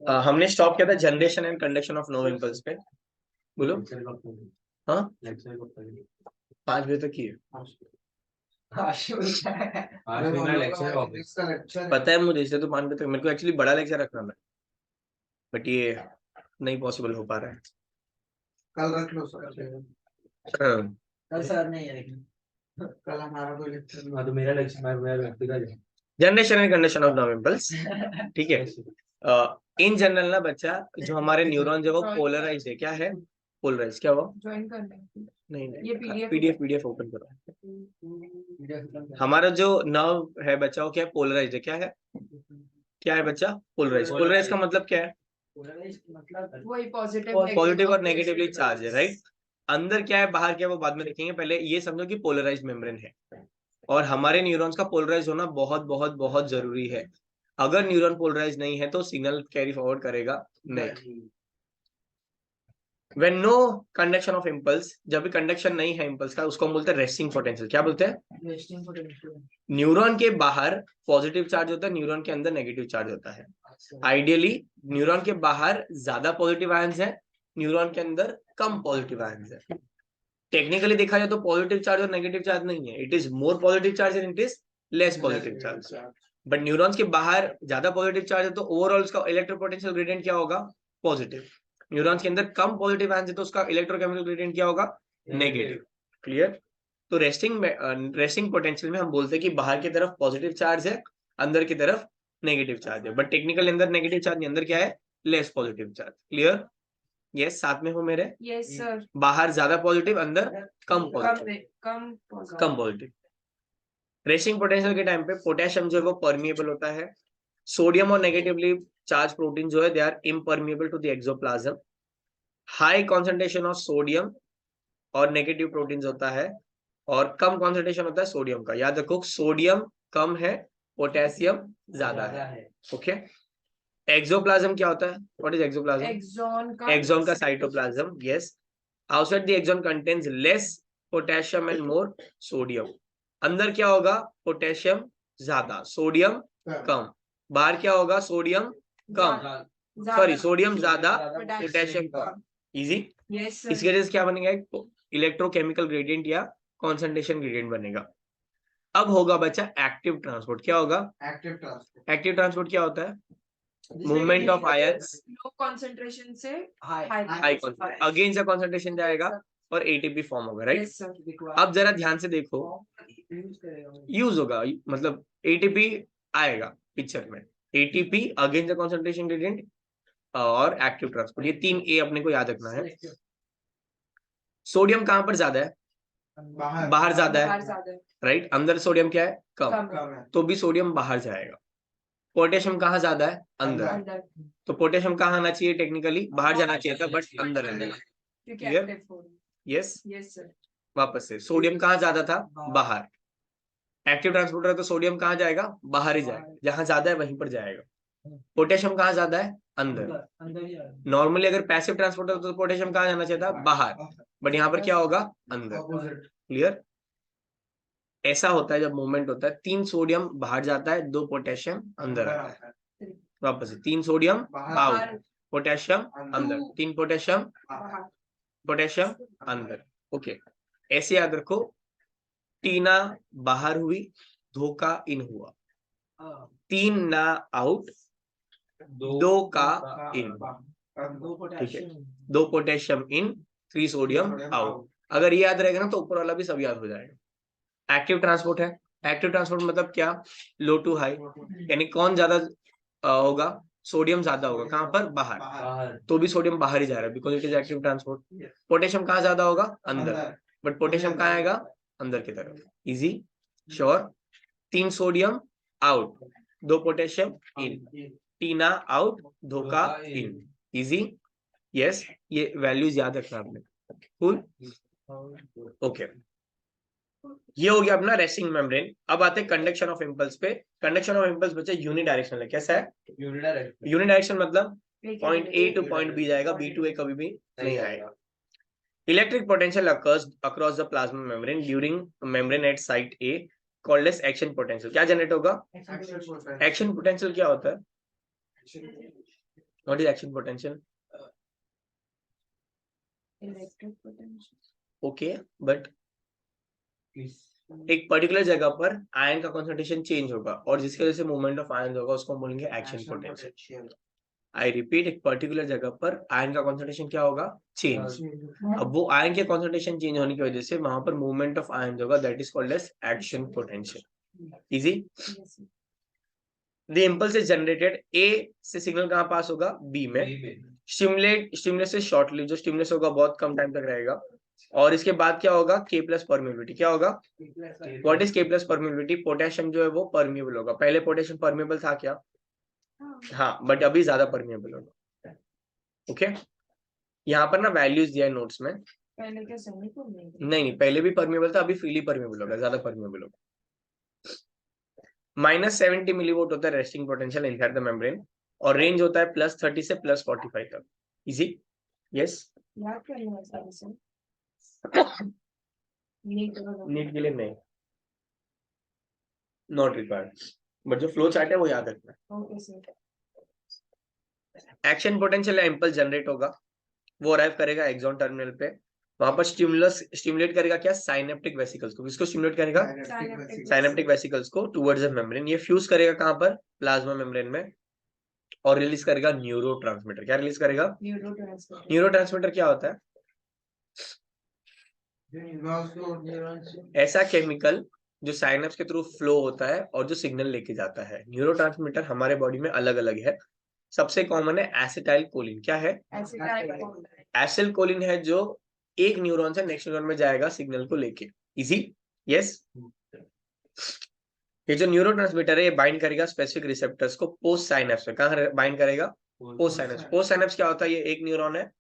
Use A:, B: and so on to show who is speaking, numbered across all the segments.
A: हमने स्टॉप किया था generation and conduction of nerve impulse पे। बोलो। हाँ 5 बजे तक की है। पता है मुझे, इसलिए तो 5 बजे तक। मेरे को एक्चुअली बड़ा लेक्चर रखना है, बट ये नहीं पॉसिबल हो पा रहा है।
B: कल रख लो सर। कल सर नहीं है, लेकिन कल हमारा कोई लेक्चर। तो मेरा lecture
A: generation and conduction of nerve impulse. ठीक है। इन जनरल ना बच्चा, जो हमारे न्यूरॉन जो वो पोलराइज है। क्या है? पोलराइज। क्या हुआ?
C: ज्वाइन करना।
A: नहीं
C: ये PDF
A: पीडीएफ ओपन करो। हमारा जो नर्व है बच्चा, वो क्या है? पोलराइज है। क्या है? क्या है बच्चा? पोलराइज। पोलराइज का मतलब क्या है?
B: मतलब
C: वही पॉजिटिव
A: पॉजिटिव और नेगेटिवली चार्ज है, राइट। अंदर क्या है बाहर क्या है वो बाद में देखेंगे, पहले ये समझो कि पोलराइज मेम्ब्रेन है। और हमारे न्यूरॉन्स का पोलराइज होना बहुत बहुत बहुत जरूरी है। अगर न्यूरॉन पोलराइज नहीं है तो सिग्नल कैरी फॉरवर्ड करेगा नहीं। When no conduction of impulse, जब भी कंडक्शन नहीं है इम्पल्स का, उसको हम बोलते हैं रेस्टिंग पोटेंशियल। क्या बोलते हैं? न्यूरॉन के बाहर पॉजिटिव चार्ज होता है, न्यूरॉन के अंदर नेगेटिव चार्ज होता है। आइडियली न्यूरॉन के बाहर ज्यादा पॉजिटिव आयंस है, न्यूरॉन के अंदर कम पॉजिटिव आयंस है। टेक्निकली देखा जाए तो पॉजिटिव चार्ज और नेगेटिव चार्ज नहीं है, it is more positive charge and it is less positive charge. But neurons के बाहर ज्यादा पॉजिटिव चार्ज है तो ओवरऑल उसका इलेक्ट्रोपोटेंशियल ग्रेडियंट क्या होगा? पॉजिटिव। न्यूरॉन्स के अंदर कम पॉजिटिव आयंस है तो उसका इलेक्ट्रोकेमिकल ग्रेडियंट क्या होगा? नेगेटिव। क्लियर? तो रेस्टिंग पोटेंशियल में हम बोलते हैं कि बाहर की तरफ पॉजिटिव चार्ज है, अंदर की तरफ नेगेटिव चार्ज है। बट टेक्निकली अंदर नेगेटिव चार्ज नहीं, अंदर क्या है? Less positive charge. Clear? Yes, साथ में हो मेरे?
C: Yes sir.
A: बाहर ज्यादा पॉजिटिव, अंदर कम पॉजिटिव।
C: कम
A: पॉजिटिव। रेस्टिंग पोटेंशियल के टाइम पे पोटेशियम जो है वो परमिएबल होता है। सोडियम और नेगेटिवली चार्ज प्रोटीन जो है they are impermeable to the axoplasm. High concentration of sodium और नेगेटिव प्रोटीन होता है, और कम कॉन्सेंट्रेशन होता है सोडियम का। याद रखो, सोडियम कम है, पोटेशियम ज्यादा है। ओके। एक्सोप्लाज्म क्या होता है? What is axoplasm? एक्सॉन का cytoplasm. Yes. Outside the axon contains less potassium and more sodium. अंदर क्या होगा? पोटेशियम ज्यादा, सोडियम कम। बाहर क्या होगा? सोडियम कम, सॉरी सोडियम ज्यादा, पोटेशियम कम। इजी। इसकी वजह से क्या बनेगा? इलेक्ट्रोकेमिकल ग्रेडियंट या कॉन्सेंट्रेशन ग्रेडियंट बनेगा। अब होगा बच्चा एक्टिव ट्रांसपोर्ट। क्या होगा? एक्टिव ट्रांसपोर्ट क्या होता है? Movement of ions
C: low concentration से
A: हाई अगेंस्ट द कंसंट्रेशन जाएगा और एटीपी फॉर्म होगा, राइट। अब जरा ध्यान से देखो, यूज होगा, मतलब एटीपी आएगा पिक्चर में। ATP against the concentration gradient और एक्टिव ट्रांसपोर्ट, ये 3 ए अपने को याद रखना है। सोडियम कहां पर ज्यादा है? बाहर ज्यादा है, राइट। अंदर सोडियम क्या है? कम। तो भी सोडियम बाहर जाएगा। पोटेशियम कहाँ ज्यादा है? अंदर। तो पोटेशियम कहाँ आना चाहिए? टेक्निकली बाहर जाना चाहिए था, बट अंदर है। क्लियर? यस। वापस से, सोडियम कहाँ ज्यादा था? बाहर। एक्टिव ट्रांसपोर्टर है तो सोडियम कहाँ जाएगा? बाहर ही जाएगा, जहां ज्यादा है वहीं पर जाएगा। पोटेशियम कहाँ ज्यादा है? अंदर। नॉर्मली अगर पैसिव ट्रांसपोर्टर होता तो पोटेशियम कहाँ जाना चाहिए था? बाहर, बट यहाँ पर क्या होगा? अंदर। क्लियर? ऐसा होता है जब मूवमेंट होता है, 3 सोडियम बाहर जाता है, 2 पोटेशियम अंदर आता है। वापस से 3 सोडियम आउट, पोटेशियम अंदर, 3 पोटेशियम अंदर। ओके, ऐसे याद रखो। टीना बाहर हुई, धोखा इन हुआ। 3 ना आउट, 2 का इन। ठीक है, 2 पोटेशियम इन, 3 सोडियम आउट। अगर ये याद रहेगा ना तो ऊपर वाला भी सब याद हो जाएगा। एक्टिव ट्रांसपोर्ट है। एक्टिव ट्रांसपोर्ट मतलब क्या? लो टू हाई, यानी कौन ज्यादा होगा? सोडियम ज्यादा होगा। कहां पर? बाहर। तो भी सोडियम बाहर ही जा रहा है, because it is active transport. Potassium कहाँ ज्यादा होगा? अंदर, बट पोटेशियम कहाँ आएगा? अंदर की तरफ। Easy? Sure? 3 sodium out, 2 potassium in, Tina out, धोखा इन। इजी? यस। ये वैल्यूज याद रखना आपने। कूल? ओके, ये हो गया अपना रेस्टिंग मेम्ब्रेन। अब आते हैं कंडक्शन ऑफ इम्पल्स पे। कंडक्शन ऑफ इम्पल्स बच्चे यूनिडायरेक्शनल है। कैसा है? यूनिडायरेक्शन मतलब point A to point B जाएगा, बी टू ए कभी भी नहीं आएगा। Electric potential across the plasma membrane during membrane at site A called as action potential. क्या जनरेट होगा? एक्शन पोटेंशियल क्या होता है? What is action potential?
C: Electric potential.
A: Okay, but एक पर्टिकुलर जगह पर आयन का कॉन्सेंट्रेशन चेंज होगा और जिसकी वजह से मूवमेंट ऑफ आयन होगा, उसको हम बोलेंगे एक्शन पोटेंशियल। आई रिपीट, एक पर्टिकुलर जगह पर आयन का कॉन्सेंट्रेशन क्या होगा? चेंज। अब वो आयन के कॉन्सेंट्रेशन चेंज होने की वजह से वहां पर मूवमेंट ऑफ आयन होगा, that is called as action potential. Easy.
C: Yes, sir.
A: The impulse is generated, A से सिग्नल कहाँ पास होगा? बी में। स्टिमुलेट से शॉर्टली, जो स्टिमुलस होगा बहुत कम टाइम तक रहेगा। और इसके बाद क्या होगा? के प्लस परमिबिलिटी। क्या होगा? व्हाट इज के प्लस परमिबिलिटी? पोटेशियम जो है वो परमिएबल होगा। पहले पोटेशियम परमिएबल था क्या?
C: हाँ,
A: हाँ, बट अभी ज्यादा परमिएबल होगा। ओके, यहाँ पर ना वैल्यूज दिया है नोट्स में।
C: पहले क्या सही को नहीं
A: नहीं, पहले भी परमिएबल था, अभी फ्रीली परमिएबल होगा, ज्यादा परमिएबल होगा। -70 मिलीवोल्ट होता है resting potential inside the membrane, और रेंज होता है +30 से +45 तक। इजी। यस।
C: याद करना है सारे से।
A: नीट के लिए नहीं, नॉट रिक्वायर्ड, बट जो फ्लो चार्ट है वो याद रखना है।
C: Okay sir.
A: एक्शन पोटेंशियल या इम्पल्स जनरेट होगा, वो अराइव करेगा एक्सॉन टर्मिनल पे। वहां पर स्टिमुलेट करेगा क्या? साइनेप्टिक वेसिकल्स को। किसको स्टिमुलेट करेगा? साइनेप्टिक वेसिकल्स को टुवर्ड्स द मेम्ब्रेन। ये फ्यूज करेगा कहां पर? प्लाज्मा मेम्ब्रेन में, और रिलीज करेगा न्यूरोट्रांसमीटर। क्या रिलीज करेगा?
C: न्यूरोट्रांसमीटर।
A: न्यूरोट्रांसमीटर क्या होता है? ऐसा केमिकल जो साइनेप्स के थ्रू फ्लो होता है और जो सिग्नल लेके जाता है। न्यूरोट्रांसमीटर हमारे बॉडी में अलग अलग है। सबसे कॉमन है एसिटाइल कोलिन। क्या है? एसिल कोलिन है, जो एक न्यूरॉन से नेक्स्ट न्यूरॉन में जाएगा सिग्नल को लेके। इजी। यस। ये जो न्यूरोट्रांसमीटर है ये बाइंड करेगा स्पेसिफिक रिसेप्टर्स को पोस्ट साइनेप्स में। कहां बाइंड करेगा? Post synapse. पोस्ट साइनेप्स क्या होता है? ये एक न्यूरॉन है,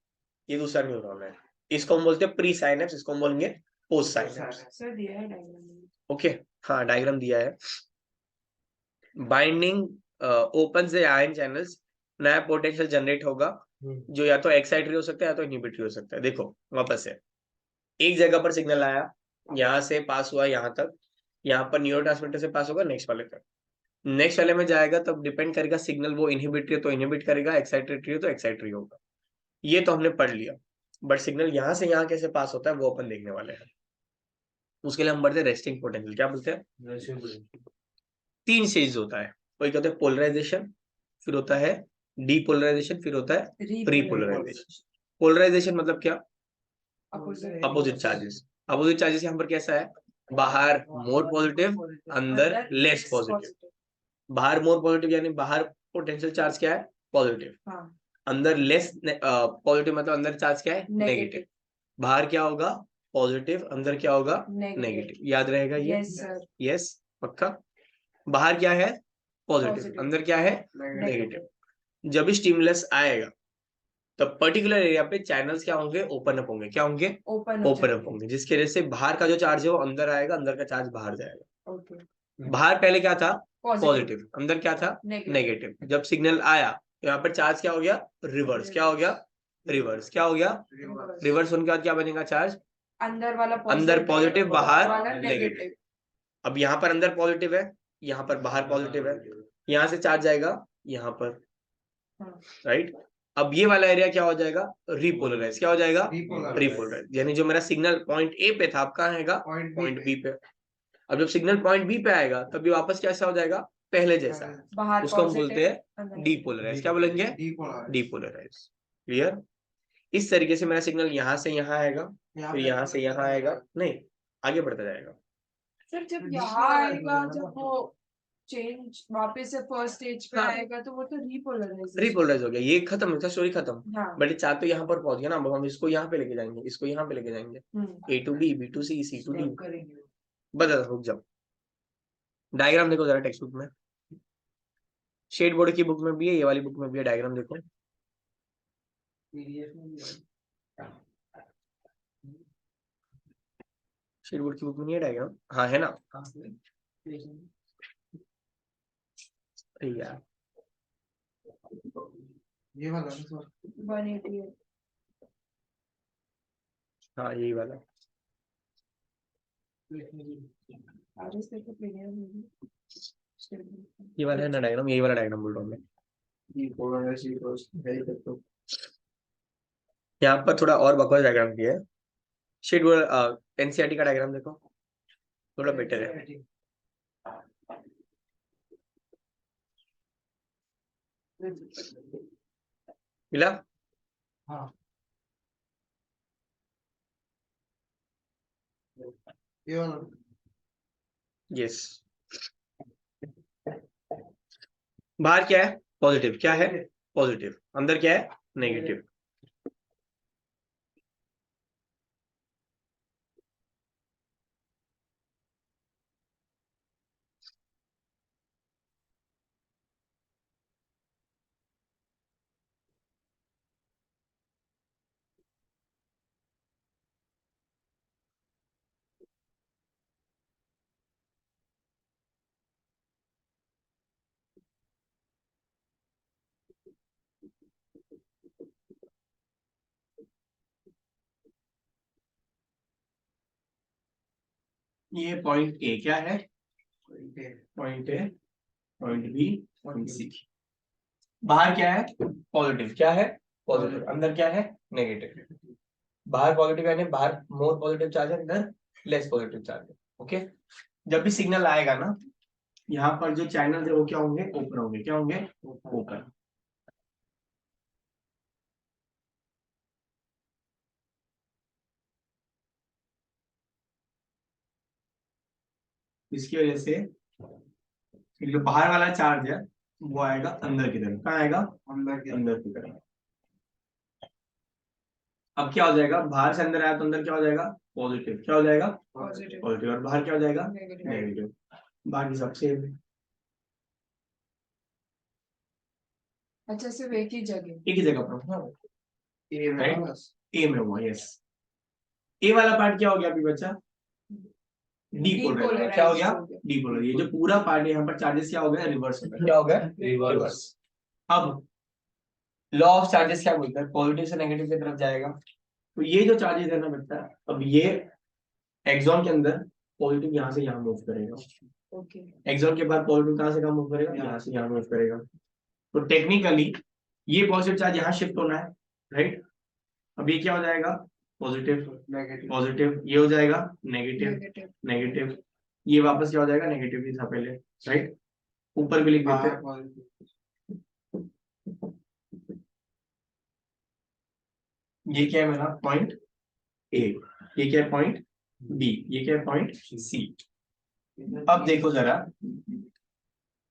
A: ये दूसरा न्यूरॉन है, इसको हम बोलते हैं प्री साइनेप्स, इसको हम बोलेंगे पोस्ट साइनेप्स।
C: सर दिया है डायग्राम।
A: ओके, हाँ डायग्राम दिया है। बाइंडिंग ओपन से आयन चैनल्स, नया पोटेंशियल जनरेट होगा, जो या तो एक्साइटरी हो सकता है या तो इनहिबिटरी हो सकता है। देखो वापस से, एक जगह पर सिग्नल आया, यहाँ से पास हुआ यहाँ तक, यहाँ पर न्यूरोट्रांसमीटर से पास होगा नेक्स्ट वाले तक, नेक्स्ट वाले में जाएगा, तब डिपेंड करेगा सिग्नल वो इनहिबिटरी है तो इनहिबिट करेगा, एक्साइटरी है तो एक्साइटरी होगा। ये तो हमने पढ़ लिया, बट सिग्नल यहाँ से यहाँ कैसे पास होता है वो अपन देखने वाले हैं। उसके लिए हम बढ़ते हैं रेस्टिंग पोटेंशियल। क्या बोलते हैं? 3 स्टेज होता है। कोई कहते हैं पोलराइजेशन, फिर होता है डीपोलराइजेशन, फिर होता है रीपोलराइजेशन। पोलराइजेशन मतलब क्या? Opposite charges. अपोजिट चार्जेस यहाँ पर कैसा है? बाहर मोर पॉजिटिव, अंदर लेस पॉजिटिव। बाहर मोर पॉजिटिव यानी बाहर पोटेंशियल चार्ज क्या है? पॉजिटिव। अंदर लेस पॉजिटिव मतलब अंदर चार्ज क्या है? नेगेटिव। बाहर क्या होगा? पॉजिटिव, अंदर क्या होगा? नेगेटिव। याद रहेगा ये? यस, पक्का। बाहर क्या है? पॉजिटिव, अंदर क्या है? नेगेटिव। जब स्टिमुलस आएगा तब पर्टिकुलर एरिया पे चैनल्स क्या होंगे? ओपन अप होंगे। क्या होंगे? ओपन अप होंगे, जिसकी वजह से बाहर का जो चार्ज है वो अंदर आएगा, अंदर का चार्ज बाहर जाएगा। बाहर पहले क्या था? पॉजिटिव, अंदर क्या था? नेगेटिव। जब सिग्नल आया यहाँ पर चार्ज क्या हो गया? रिवर्स। क्या हो गया? रिवर्स। क्या हो गया? रिवर्स होने के बाद क्या बनेगा? चार्ज अंदर पॉजिटिव, बाहर नेगेटिव। अब यहाँ पर अंदर पॉजिटिव है, यहाँ पर बाहर पॉजिटिव है, यहाँ से चार्ज जाएगा यहाँ पर, राइट। अब ये वाला एरिया क्या हो जाएगा? रीपोलराइज। क्या हो जाएगा? रीपोलराइज। यानी जो मेरा सिग्नल पॉइंट ए पे था, अब कहाँ आएगा? पॉइंट बी पे। अब जब सिग्नल पॉइंट बी पे आएगा तब भी वापस कैसा हो जाएगा? पहले जैसा। उसको हम बोलते हैं डीपोलराइज। क्या बोलेंगे? डीपोलराइज। क्लियर? इस तरीके से मेरा सिग्नल यहाँ से यहाँ आएगा, फिर यहाँ से यहाँ आएगा, नहीं आगे बढ़ता जाएगा।
C: सर जब यहाँ आएगा, जब वो चेंज वापस से फर्स्ट स्टेज पे आएगा तो वो तो
A: रीपोलराइज हो गया, ये खत्म होता, स्टोरी खत्म।
C: हाँ।
A: बट चार तो यहाँ पर पहुंच गया ना, अब हम इसको यहाँ पे लेके जाएंगे, इसको यहाँ पे लेके जाएंगे, A to B, B to C, C to D। बदल, रुक जाओ, डायग्राम देखो जरा टेक्स्ट बुक में, शेड बोर्ड की बुक में भी है, ये वाली बुक में भी है, डायग्राम देखो। शेड बोर्ड की बुक में नहीं है डायग्राम? हाँ है ना? यार
B: ये वाला ना सर?
C: 188।
A: हाँ यही वाला।
C: आरएस देखो प्लेयर में
A: ये वाला है ना डायग्राम, यही वाला डायग्राम बोल रहा हूँ मैं। यहाँ पर थोड़ा और बकवास डायग्राम दिया है। शीट एनसीईआरटी का डायग्राम देखो, थोड़ा बेटर है। मिला?
B: हाँ ये वाला
A: यस। बाहर क्या है? पॉजिटिव। क्या है? पॉजिटिव। अंदर क्या है? नेगेटिव। ये पॉइंट ए क्या है? Point A, point B, point C. बाहर क्या है? पॉजिटिव। क्या है? पॉजिटिव। अंदर क्या है? नेगेटिव। बाहर पॉजिटिव यानी बाहर मोर पॉजिटिव चार्ज है, अंदर लेस पॉजिटिव चार्ज है। ओके, जब भी सिग्नल आएगा ना, यहाँ पर जो चैनल है वो क्या होंगे? ओपन होंगे। क्या होंगे? ओपन। इसकी वजह से जो बाहर वाला चार्ज है वो आएगा अंदर की तरफ। कहाँ आएगा? अंदर की तरफ। अब क्या हो जाएगा? बाहर से अंदर आया तो अंदर क्या हो जाएगा? पॉजिटिव। क्या हो जाएगा?
C: पॉजिटिव।
A: पॉजिटिव। और बाहर क्या हो जाएगा?
C: नेगेटिव।
A: नेगेटिव। बाकी सब सेम।
C: अच्छा, सिर्फ एक ही जगह।
A: एक ही जगह पर। हाँ,
B: ए में
A: Right?
B: बस
A: ए में हुआ। यस। ए वाला पार्ट क्या हो गया अभी बच्चा? डीपोलराइज। क्या हो गया? डीपोलर। ये जो पूरा पार्ट है यहाँ पर चार्जेस क्या हो गया? रिवर्स हो गया। क्या हो गया? रिवर्स। अब लॉ ऑफ चार्जेस क्या बोलता है? पॉजिटिव से नेगेटिव की तरफ जाएगा। तो ये जो चार्जेस है ना बच्चा, अब ये एक्सॉन के अंदर पॉजिटिव यहाँ से यहाँ मूव करेगा।
C: ओके।
A: एक्सॉन के बाद पॉजिटिव कहाँ से कहाँ मूव करेगा? यहाँ से यहाँ मूव करेगा। तो टेक्निकली ये पॉजिटिव चार्ज यहाँ शिफ्ट होना है, राइट? अब ये क्या हो जाएगा? पॉजिटिव।
B: Negative
A: positive. ये हो जाएगा नेगेटिव।
C: नेगेटिव।
A: नेगेटिव। ये वापस क्या हो जाएगा? नेगेटिव ही था पहले, राइट? ऊपर भी लिख देते हैं। ये क्या है मेरा? Point A. ये क्या है? Point B. ये क्या है? Point C. अब देखो जरा,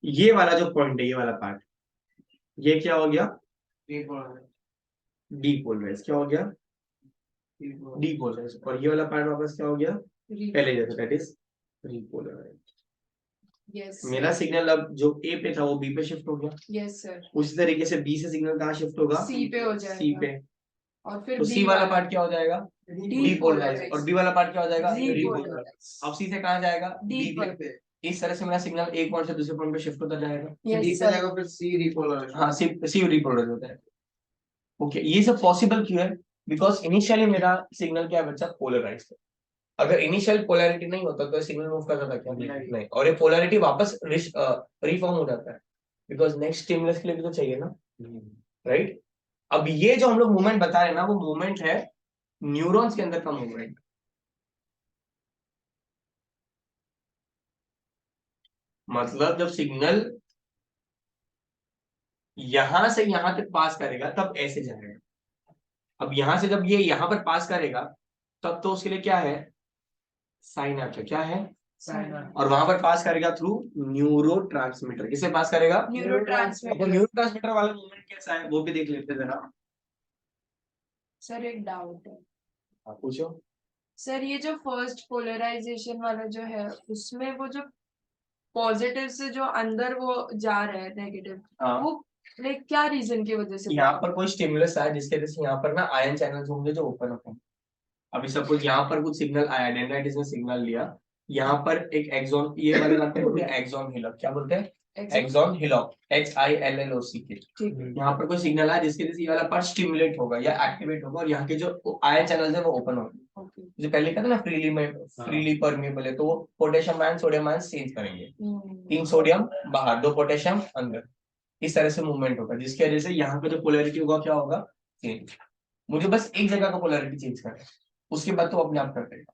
A: ये वाला जो पॉइंट है, ये वाला पार्ट, ये क्या हो गया? डीपोलराइज। क्या हो गया? डीपोलराइज। और ये वाला पार्ट वापस क्या हो गया? पहले जैसा, दैट इज रिपोलराइज।
C: यस।
A: मेरा सिग्नल अब जो ए पे था वो बी पे शिफ्ट हो गया।
C: Yes sir.
A: उसी तरीके से बी से सिग्नल कहाँ शिफ्ट होगा?
C: सी पे हो जाएगा।
A: सी पे।
C: और फिर
A: तो सी वाला पार्ट क्या हो जाएगा? डीपोलराइज। और बी वाला पार्ट क्या हो जाएगा? रिपोलराइज। अब सी से कहाँ जाएगा? डी पे। इस तरह से मेरा सिग्नल एक पॉइंट से दूसरे पॉइंट पे शिफ्ट होता जाएगा।
B: डी पे जाएगा फिर सी रिपोलराइज।
A: हाँ, सी रिपोलराइज होता है। ओके, ये सब पॉसिबल क्यों है? बिकॉज इनिशियली मेरा सिग्नल क्या है बच्चा? पोलराइज है। अगर इनिशियल पोलैरिटी नहीं होता तो सिग्नल मूव कर सकता क्या? नहीं। और ये पोलैरिटी वापस रिफॉर्म हो जाता है, बिकॉज नेक्स्ट स्टिमुलस के लिए भी तो चाहिए ना, राइट? अब ये जो हम लोग मूवमेंट बता रहे हैं ना, वो मूवमेंट है न्यूरॉन्स के अंदर का मूवमेंट। मतलब जब सिग्नल यहां से यहां तक पास करेगा तब ऐसे जाएगा। अब यहां से जब ये यहां पर पास करेगा तब तो उसके लिए क्या है? साइन आता है। क्या है? और वहां पर पास करेगा थ्रू न्यूरो ट्रांसमीटर। किसे पास करेगा?
C: Neuro transmitter.
A: न्यूरो ट्रांसमीटर वाला मूवमेंट कैसा है वो भी देख लेते हैं जरा।
C: सर एक डाउट है।
A: आप पूछो।
C: सर ये जो फर्स्ट पोलराइजेशन वाला जो है, उसमें वो जो पॉजिटिव से जो अंदर वो जा रहा है नेगेटिव,
A: हाँ।
C: वो लाइक क्या रीजन की वजह से?
A: यहाँ पर कोई स्टिमुलस आया जिसके वजह से यहाँ पर ना आयन चैनल्स होंगे जो ओपन होंगे। अभी सपोज यहाँ पर कुछ सिग्नल आया, डेंड्राइटिस ने सिग्नल लिया, यहाँ पर एक एक्सॉन, ये वाले बात बोलते हैं एक्सॉन हीलर। क्या बोलते हैं? एक्सॉन हिलॉक, HILLOC के।
C: ठीक है।
A: यहाँ पर कोई सिग्नल है जिसके वजह से ये वाला पार्ट स्टिमुलेट होगा या एक्टिवेट होगा और यहाँ के जो आयन चैनल्स है वो ओपन होंगे।
C: ओके।
A: जो पहले कहते ना फ्रीली परमेबल है, तो वो potassium ion sodium ion change करेंगे। 3 सोडियम बाहर, 2 पोटेशियम अंदर, इस तरह से मूवमेंट होगा, जिसकी वजह से यहाँ पे जो पोलैरिटी होगा क्या होगा, चेंज। मुझे बस एक जगह का पोलैरिटी चेंज करना है, उसके बाद तो अपने आप कर देगा।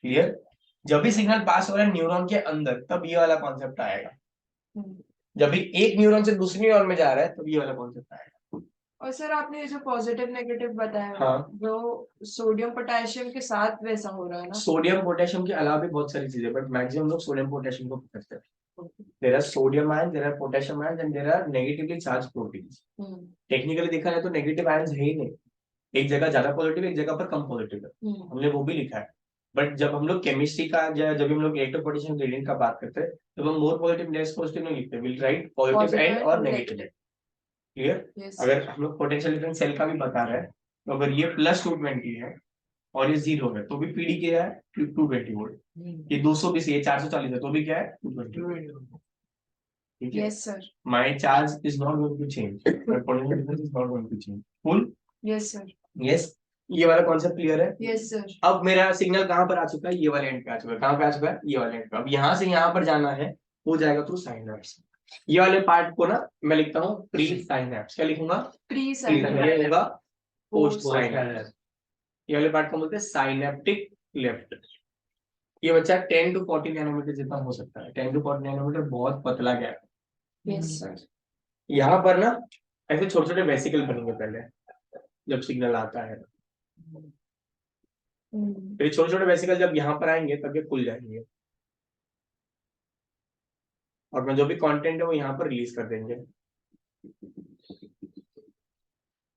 A: क्लियर? जब भी सिग्नल पास हो रहा है न्यूरॉन के अंदर तब ये वाला कॉन्सेप्ट आएगा, जब भी एक न्यूरॉन से दूसरे न्यूरॉन में जा रहा है तब ये वाला कॉन्सेप्ट आएगा।
C: और सर आपने ये जो पॉजिटिव नेगेटिव बताया,
A: हाँ।
C: जो सोडियम पोटेशियम के साथ वैसा हो रहा है ना?
A: सोडियम पोटेशियम के अलावा भी बहुत सारी चीजें, बट मैक्सिमम लोग सोडियम पोटेशियम को पकड़ते हैं। There are sodium ion, there are potassium ion and there are negatively charged proteins. Technically देखा जाए तो नेगेटिव आयंस है ही नहीं, एक जगह ज्यादा पॉजिटिव एक जगह पर कम पॉजिटिव है, हमने वो भी लिखा है। बट जब हम लोग केमिस्ट्री का या जब हम लोग इलेक्ट्रोपोटेशियम ग्रेडियंट का बात करते हैं तो हम मोर पॉजिटिव लेस पॉजिटिव नहीं लिखते, विल राइट पॉजिटिव एंड और नेगेटिव। क्लियर? अगर हम लोग पोटेंशियल डिफरेंस सेल का भी बता रहे हैं तो अगर ये +220 है और ये 0 है तो भी पीडी क्या है, 220 वोल्ट। ये 220 है, ये 440 है तो भी क्या है, 220 वोल्ट। ठीक है?
C: Yes sir.
A: My charge is not going to change, but potential difference is not going to change. Full?
C: Yes sir.
A: Yes, ये वाला कॉन्सेप्ट क्लियर है?
C: Yes sir.
A: अब मेरा सिग्नल कहां पर आ चुका है, ये वाले एंड पे आ चुका है। कहां पे आ चुका है, ये वाले एंड पे। अब यहाँ से यहाँ पर जाना है, हो जाएगा थ्रू साइनैप्स। ये वाले पार्ट को ना मैं लिखता हूँ प्री साइनैप्स। क्या लिखूंगा?
C: प्री
A: ये
C: साइनैप्स।
A: होगा पोस्ट साइनैप्स। ये वाले पार्ट को बोलते हैं साइनैप्टिक लेफ्ट। ये बच्चा 10 to 40 नैनोमीटर जितना हो सकता है। 10 to 40 नैनोमीटर बहुत पतला गैप।
C: Yes sir.
A: यहाँ पर ना ऐसे छोटे छोटे वेसिकल बनेंगे पहले जब सिग्नल आता है, फिर छोटे छोटे वेसिकल जब यहाँ पर आएंगे तब ये खुल जाएंगे और मैं जो भी कंटेंट है वो यहाँ पर रिलीज कर देंगे।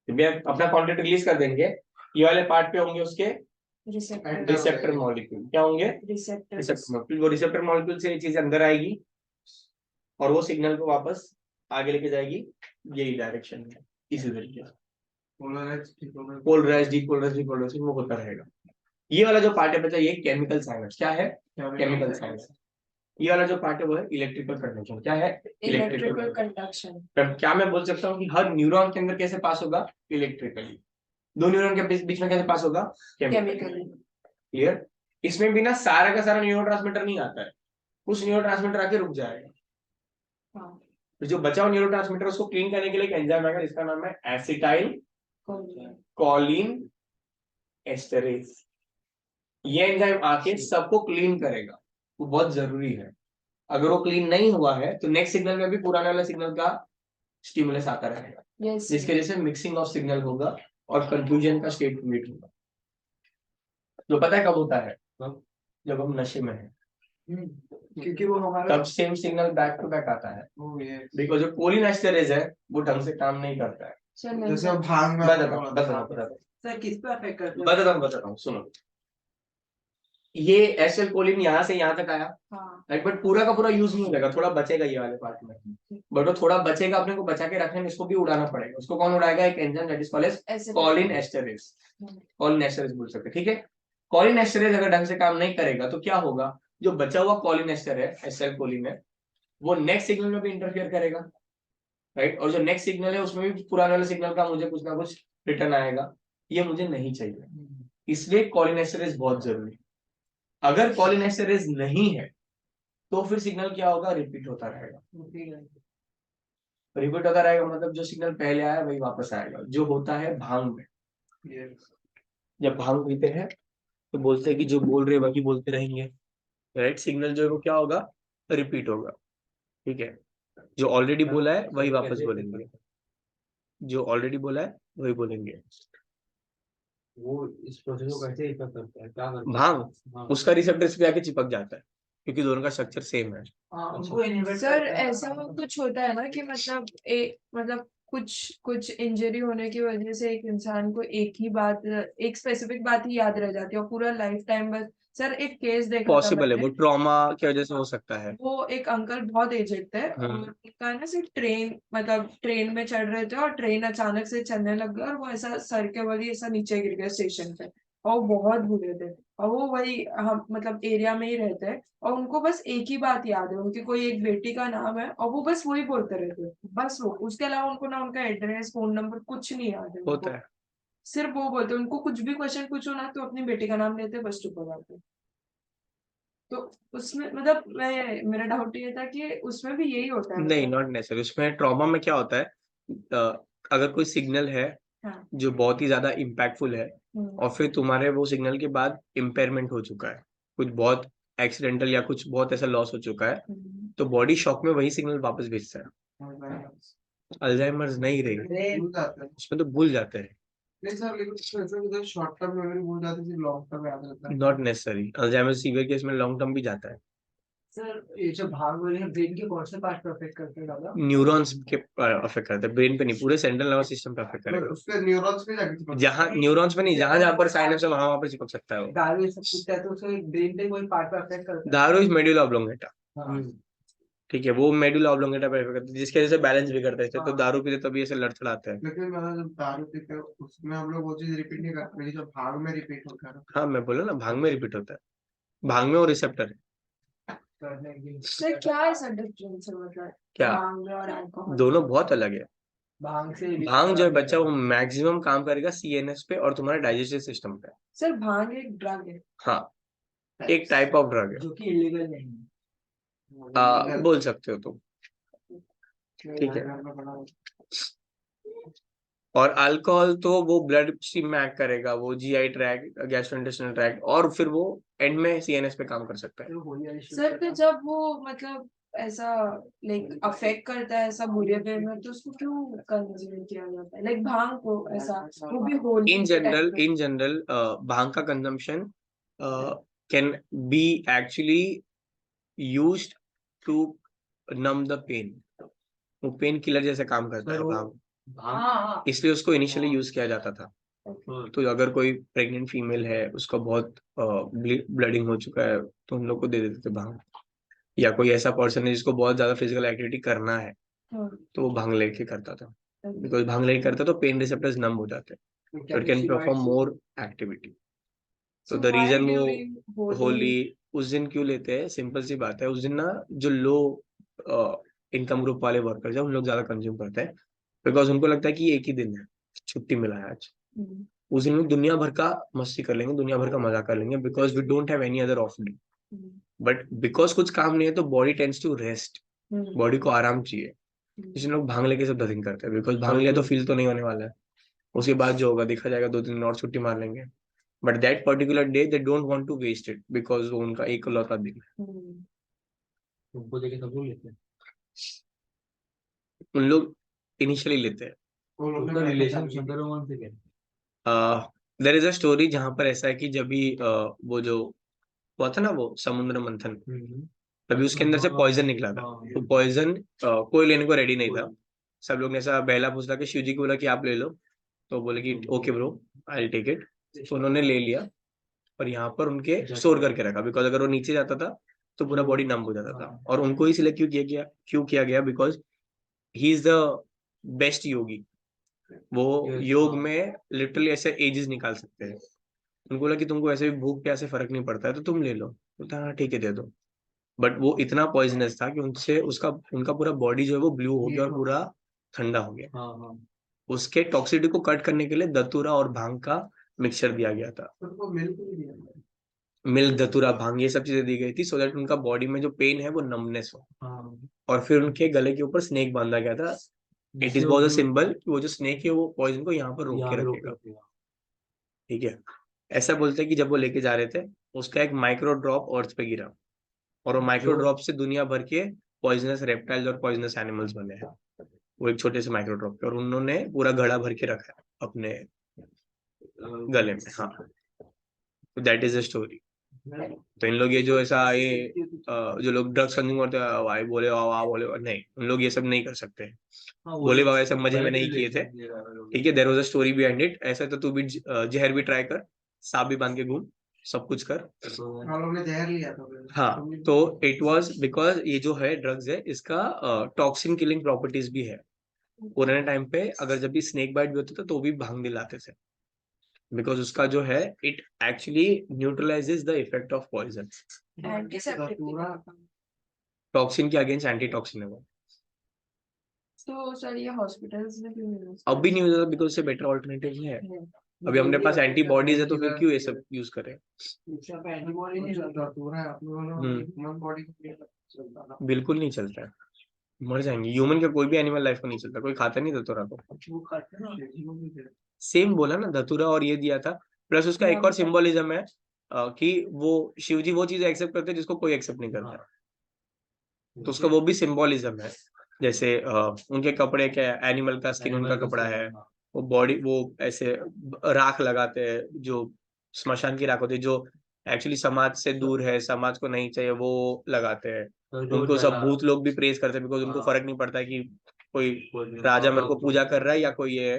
A: अपना कंटेंट रिलीज कर देंगे, ये वाले पार्ट पे होंगे उसके रिसेप्टर मॉलिक्यूल। क्या होंगे? Receptor molecule. वो रिसेप्टर मॉलिक्यूल से ये चीज अंदर आएगी और वो सिग्नल को वापस आगे लेके जाएगी यही डायरेक्शन में, इसी तरीके से पोलराइज डीपोलराइज वो होता रहेगा। ये वाला जो पार्ट है बच्चा ये केमिकल साइंस। क्या है? Chemical science. ये वाला जो पार्ट है वो है इलेक्ट्रिकल कंडक्शन। क्या है?
C: Electrical conduction.
A: क्या मैं बोल सकता हूँ कि हर न्यूरॉन के अंदर कैसे पास होगा? इलेक्ट्रिकली। दो न्यूरॉन के बीच में कैसे पास होगा? केमिकली। क्लियर? इसमें भी ना सारा का सारा न्यूरोट्रांसमीटर नहीं आता है, कुछ न्यूरोट्रांसमीटर आके रुक जाएगा। तो जो बचा हुआ न्यूरोट्रांसमीटर उसको क्लीन करने के लिए एक एंजाइम आएगा जिसका नाम है एसिटाइल कोलिन एस्टरेज। ये एंजाइम आके सबको क्लीन करेगा, वो बहुत जरूरी है। अगर वो क्लीन नहीं हुआ है तो नेक्स्ट सिग्नल में भी पुराने वाले सिग्नल का स्टिमुलस आता रहेगा, जिसकी वजह से मिक्सिंग ऑफ सिग्नल होगा और कंफ्यूजन का स्टेट क्रिएट होगा। जो पता है कब होता है? जब हम नशे में हैं,
B: क्योंकि वो हमारा
A: तब same signal back to back आता है। बिकॉज जो कोलिन एस्टरेज है वो ढंग से काम नहीं करता है।
B: जैसे भांग में
A: बताता
B: सर किस पे अफेक्ट करता है?
A: बताता हूँ सुनो। ये एसिल कोलिन यहाँ से यहाँ तक आया, राइट, बट पूरा का पूरा यूज नहीं होगा, थोड़ा बचेगा ये वाले पार्ट में। बट वो थोड़ा बचेगा, अपने को बचा के रखने में इसको भी उड़ाना पड़ेगा। उसको कौन उड़ाएगा? एक enzyme that is called as cholinesterase. Cholinesterase बोल सकते, ठीक है। कोलिन एस्टरेज अगर ढंग से काम नहीं करेगा तो क्या होगा? जो बचा हुआ कोलिन एस्टर है, एसिल कोलिन है, वो नेक्स्ट सिग्नल में भी इंटरफियर करेगा, राइट। और जो नेक्स्ट सिग्नल है उसमें भी पुराने वाले सिग्नल का मुझे कुछ ना कुछ रिटर्न आएगा, ये मुझे नहीं चाहिए। इसलिए कोलिन एस्टरेज बहुत जरूरी है। अगर कोलिन एस्टरेज नहीं है तो फिर सिग्नल क्या होगा? रिपीट होता रहेगा। रिपीट होता रहेगा मतलब जो सिग्नल पहले आया वही वापस आएगा, जो होता है भांग में। जब भांग पीते हैं तो बोलते हैं कि जो बोल रहे वही बोलते रहेंगे, राइट। सिग्नल जो है वो क्या होगा? रिपीट होगा, ठीक है। जो ऑलरेडी बोला है वही वापस बोलेंगे, जो ऑलरेडी बोला है वही बोलेंगे।
B: वो इस प्रोसेस को कैसे इफेक्ट करता है? क्या करता है?
A: भांग उसका रिसेप्टर्स पे आके चिपक जाता है क्योंकि दोनों का स्ट्रक्चर सेम है।
C: सर ऐसा कुछ होता है ना कि मतलब कुछ इंजरी होने की वजह से एक इंसान को एक स्पेसिफिक बात ही याद रह जाती है और पूरा लाइफ टाइम बस। सर एक केस देखा था
A: पॉसिबल है, वो ट्रॉमा की वजह से हो सकता है।
C: वो एक अंकल बहुत एजेड थे और उनका ना सिर्फ ट्रेन में चढ़ रहे थे और ट्रेन अचानक से चलने लग गया और वो ऐसा सर के बल ऐसा नीचे गिर गया स्टेशन पे। और वो बहुत बुरे थे, और वो वही हम मतलब एरिया में ही रहते हैं, और उनको बस एक ही बात याद है, उनकी कोई एक बेटी का नाम है और वो बस वही बोलते रहते हैं, बस वो, उसके अलावा उनको ना उनका एड्रेस फोन नंबर कुछ नहीं याद है उनको,
A: होता है।
C: सिर्फ वो बोलते हैं, उनको कुछ भी क्वेश्चन पूछो ना तो अपनी बेटी का नाम लेते हैं, बस चुप हो जाते हैं। तो उसमें मतलब मेरा डाउट ये था कि उसमें भी यही होता है
A: नहीं,
C: मतलब।
A: Not necessary. उसमें ट्रॉमा में क्या होता है, अगर कोई सिग्नल है
C: हाँ।
A: जो बहुत ही ज्यादा इम्पैक्टफुल है,
C: हम्म,
A: और फिर तुम्हारे वो सिग्नल के बाद इम्पेयरमेंट हो चुका है, कुछ बहुत एक्सीडेंटल या कुछ बहुत ऐसा लॉस हो चुका है,
C: हम्म।
A: तो बॉडी शॉक में वही सिग्नल वापस भेजता है। अल्जाइमर्स नहीं रही,
B: भूल जाते हैं।
A: उसमें तो भूल जाते हैं।
B: नहीं सर, लेकिन उसमें ऐसा होता है शॉर्ट टर्म मेमोरी भूल जाती है, लॉन्ग टर्म याद रहता है।
A: Not necessary, Alzheimer severe case में लॉन्ग टर्म भी जाता है।
B: सर ये जो भाग हो रही है ब्रेन के कौन से पार्ट पर अफेक्ट करते हैं दादा?
A: न्यूरॉन्स के अफेक्ट करता है, ब्रेन पे नहीं, पूरे सेंट्रल नर्वस सिस्टम पे अफेक्ट करेगा।
B: उसके न्यूरॉन्स पे जाके चिपक
A: जहाँ न्यूरॉन्स पे नहीं, जहाँ जहाँ पर साइनस है वहां पर चिपक सकता है वो।
B: दारू ये सब पीता है तो उसके ब्रेन पे कोई पार्ट पे अफेक्ट करता है?
A: दारू इज मेडुला ऑब्लोंगेटा,
B: हाँ।
A: ठीक है, वो मेडुला ऑब्लोंगेटा पे अफेक्ट करता है, जिसकी वजह से बैलेंस भी करता है, तो
B: हाँ।
A: दारू पीते तभी ऐसे लड़खड़ाते हैं।
B: लेकिन मतलब जब दारू पीते हैं उसमें हम लोग वो चीज रिपीट नहीं करते, लेकिन जब भाग में रिपीट होता है
A: हाँ, मैं बोला ना, भांग में रिपीट होता है, भांग में वो रिसेप्टर है।
C: सर क्या ऐसा डिफरेंस है मतलब
A: क्या?
C: भांग में और अल्कोहल?
A: दोनों बहुत अलग है।
B: भांग से
A: भांग जो है बच्चा, वो मैक्सिमम काम करेगा सीएनएस पे और तुम्हारे डाइजेस्टिव सिस्टम पे।
C: सर भांग एक ड्रग है।
A: हाँ, एक टाइप ऑफ ड्रग है।
B: जो कि इलीगल नहीं है।
A: बोल सकते हो तुम, ठीक है। और अल्कोहल तो वो ब्लड स्ट्रीम में एक्ट करेगा, वो जीआई ट्रैक, गैस्ट्रोइंटेस्टाइनल ट्रैक, और फिर वो एंड में सीएनएस पे काम कर सकता है।
C: सर तो जब वो मतलब ऐसा लाइक अफेक्ट करता है ऐसा बुरे वे में, तो उसको क्यों कंज्यूम किया जाता है, लाइक भांग को ऐसा, वो भी होली
A: इन
C: के टाइम
A: जनरल,
C: पे?
A: इन जनरल भांग का consumption can be actually used to numb the pain, वो पेन किलर जैसे काम करता है भांग,
B: हाँ।
A: इसलिए उसको इनिशियली यूज किया जाता था। तो अगर कोई प्रेग्नेंट फीमेल है, उसका बहुत ब्लडिंग हो चुका है, तो उन लोग को दे देते थे भांग, या कोई ऐसा पर्सन है जिसको बहुत ज्यादा फिजिकल एक्टिविटी करना है,
C: हाँ,
A: तो वो भांग लेके करता था, बिकॉज भांग लेके करता तो पेन रिसेप्टर्स नम हो जाते हैं, तो it can perform more activity. तो
C: so
A: the
C: why
A: reason
C: during
A: वो होली उस दिन क्यों लेते हैं, सिंपल सी बात है, उस दिन ना जो लो इनकम ग्रुप वाले वर्कर्स है, उन लोग ज्यादा कंज्यूम करते हैं, बिकॉज उनको लगता है कि एक ही दिन है, छुट्टी मिला है आज,
C: हम्म,
A: उस दिन लोग दुनिया भर का मस्ती कर लेंगे, दुनिया भर का मजा कर लेंगे, because we don't have any other of day.
C: Hmm,
A: but because कुछ काम नहीं है, तो body tends to rest,
C: hmm,
A: body को आराम चाहिए, इसलिए लोग भांग लेके सब धतिंग करते हैं, बिकॉज भांग लिया तो फील तो नहीं होने वाला है, उसके बाद जो होगा देखा जाएगा, 2 दिन और छुट्टी मार लेंगे, but that particular day they don't want to waste it, because वो उनका एक लौता दिन है।
C: हम्म,
B: तुमको देखे सब लोग लेते हैं।
A: उन लोग इनिशियली लेते हैं।
B: उनका रिलेशन शंकर भगवान से क्या?
A: देयर इज अ स्टोरी जहां पर ऐसा है कि जब भी वो जो हुआ था ना, वो समुद्र मंथन, तभी उसके अंदर से पॉइजन निकला था, तो पॉइजन कोई लेने को रेडी नहीं था, सब लोग ने ऐसा बहला फुसला के शिव जी को बोला कि आप ले लो, तो बोले कि okay bro, I take it, तो उन्होंने ले लिया और यहाँ पर उनके स्टोर करके रखा, बिकॉज अगर वो नीचे जाता था तो पूरा बॉडी नम हो जाता था, और उनको इसलिए क्यों किया गया because he is the best yogi, वो योग में लिटरली ऐसे एजेस निकाल सकते हैं, उनको बोला कि तुमको ऐसे भी भूख प्यास से फर्क नहीं पड़ता है, तो तुम ले लो, बोलता हाँ ठीक है दे दो, बट वो इतना पॉइजनस था कि उनसे उसका उनका पूरा बॉडी जो है वो ब्लू हो गया और पूरा ठंडा हो गया।
B: हाँ।
A: उसके टॉक्सिसिटी को कट करने के लिए दतूरा और भांग का मिक्सचर दिया गया था,
B: उनको मिल्क भी दिया।
A: मिल्क, दतूरा, भांग, ये सब चीजें दी गई थी, सो दैट उनका बॉडी में जो पेन है वो नमनेस हो,
B: हाँ।
A: और फिर उनके गले के ऊपर स्नेक बांधा गया था, it is was a symbol कि वो जो स्नेक है वो पॉइजन को यहाँ पर रोक के रखेगा, ठीक है। ऐसा बोलते हैं कि जब वो लेके जा रहे थे, उसका एक माइक्रो ड्रॉप अर्थ पे गिरा, और वो माइक्रो ड्रॉप से दुनिया भर के पॉइजनस रेप्टाइल्स और पॉइजनस एनिमल्स बने हैं, वो एक छोटे से माइक्रो ड्रॉप पे, और उन्होंने पूरा घड़ा भर के रखा है अपने गले में। हाँ, तो दैट इज द स्टोरी। तो इन लोग ये जो ऐसा ये जो लोग ड्रग्स कंज्यूम करते हैं, भाई बोले वाह बोले वाह, नहीं, उन लोग ये सब नहीं कर सकते, बोले बाबा ऐसा मजे में नहीं किए थे, ठीक है, there was a story behind it, ऐसा तो तू भी जहर भी ट्राई कर, सांप भी बांध के घूम, सब कुछ कर।
B: हम लोग ने जहर लिया था
A: हाँ, तो इट वाज बिकॉज ये जो है ड्रग्स है, इसका टॉक्सिन किलिंग प्रॉपर्टीज भी है। पुराने टाइम पे अगर जब भी स्नेक बाइट भी होता था तो भी भांग दिलाते थे, बिकॉज उसका जो है it actually neutralizes the effect of poison.
C: Antiseptic.
A: Toxin के अगेंस्ट एंटी टॉक्सिन है वो।
C: तो सर ये हॉस्पिटल्स में क्यों यूज
A: अब भी नहीं यूज होता बिकॉज उससे बेटर ऑल्टरनेटिव है। अभी हमने पास एंटीबॉडीज है तो फिर क्यों ये सब यूज करें।
B: एंटीबॉडी नहीं चलता पूरा ह्यूमन बॉडी
A: बिल्कुल नहीं चलता है, मर जाएंगे। ह्यूमन का कोई भी एनिमल लाइफ को नहीं चलता, कोई खाता नहीं धतूरा को।
B: वो खाते हैं ना
A: सेम बोला ना धतूरा और ये दिया था। प्लस उसका एक और सिंबलिज्म है कि वो शिवजी वो चीज एक्सेप्ट करते हैं जिसको कोई एक्सेप्ट नहीं करता, तो उसका वो भी सिंबलिज्म है। जैसे उनके कपड़े क्या है, एनिमल का स्किन उनका कपड़ा है। वो बॉडी वो ऐसे राख लगाते हैं जो स्मशान की राख होती है, जो एक्चुअली समाज से दूर है, समाज को नहीं चाहिए, वो लगाते हैं। उनको सब भूत लोग भी प्रेज करते हैं बिकॉज उनको फर्क नहीं पड़ता है कि कोई राजा मेरे को पूजा कर रहा है या कोई ये,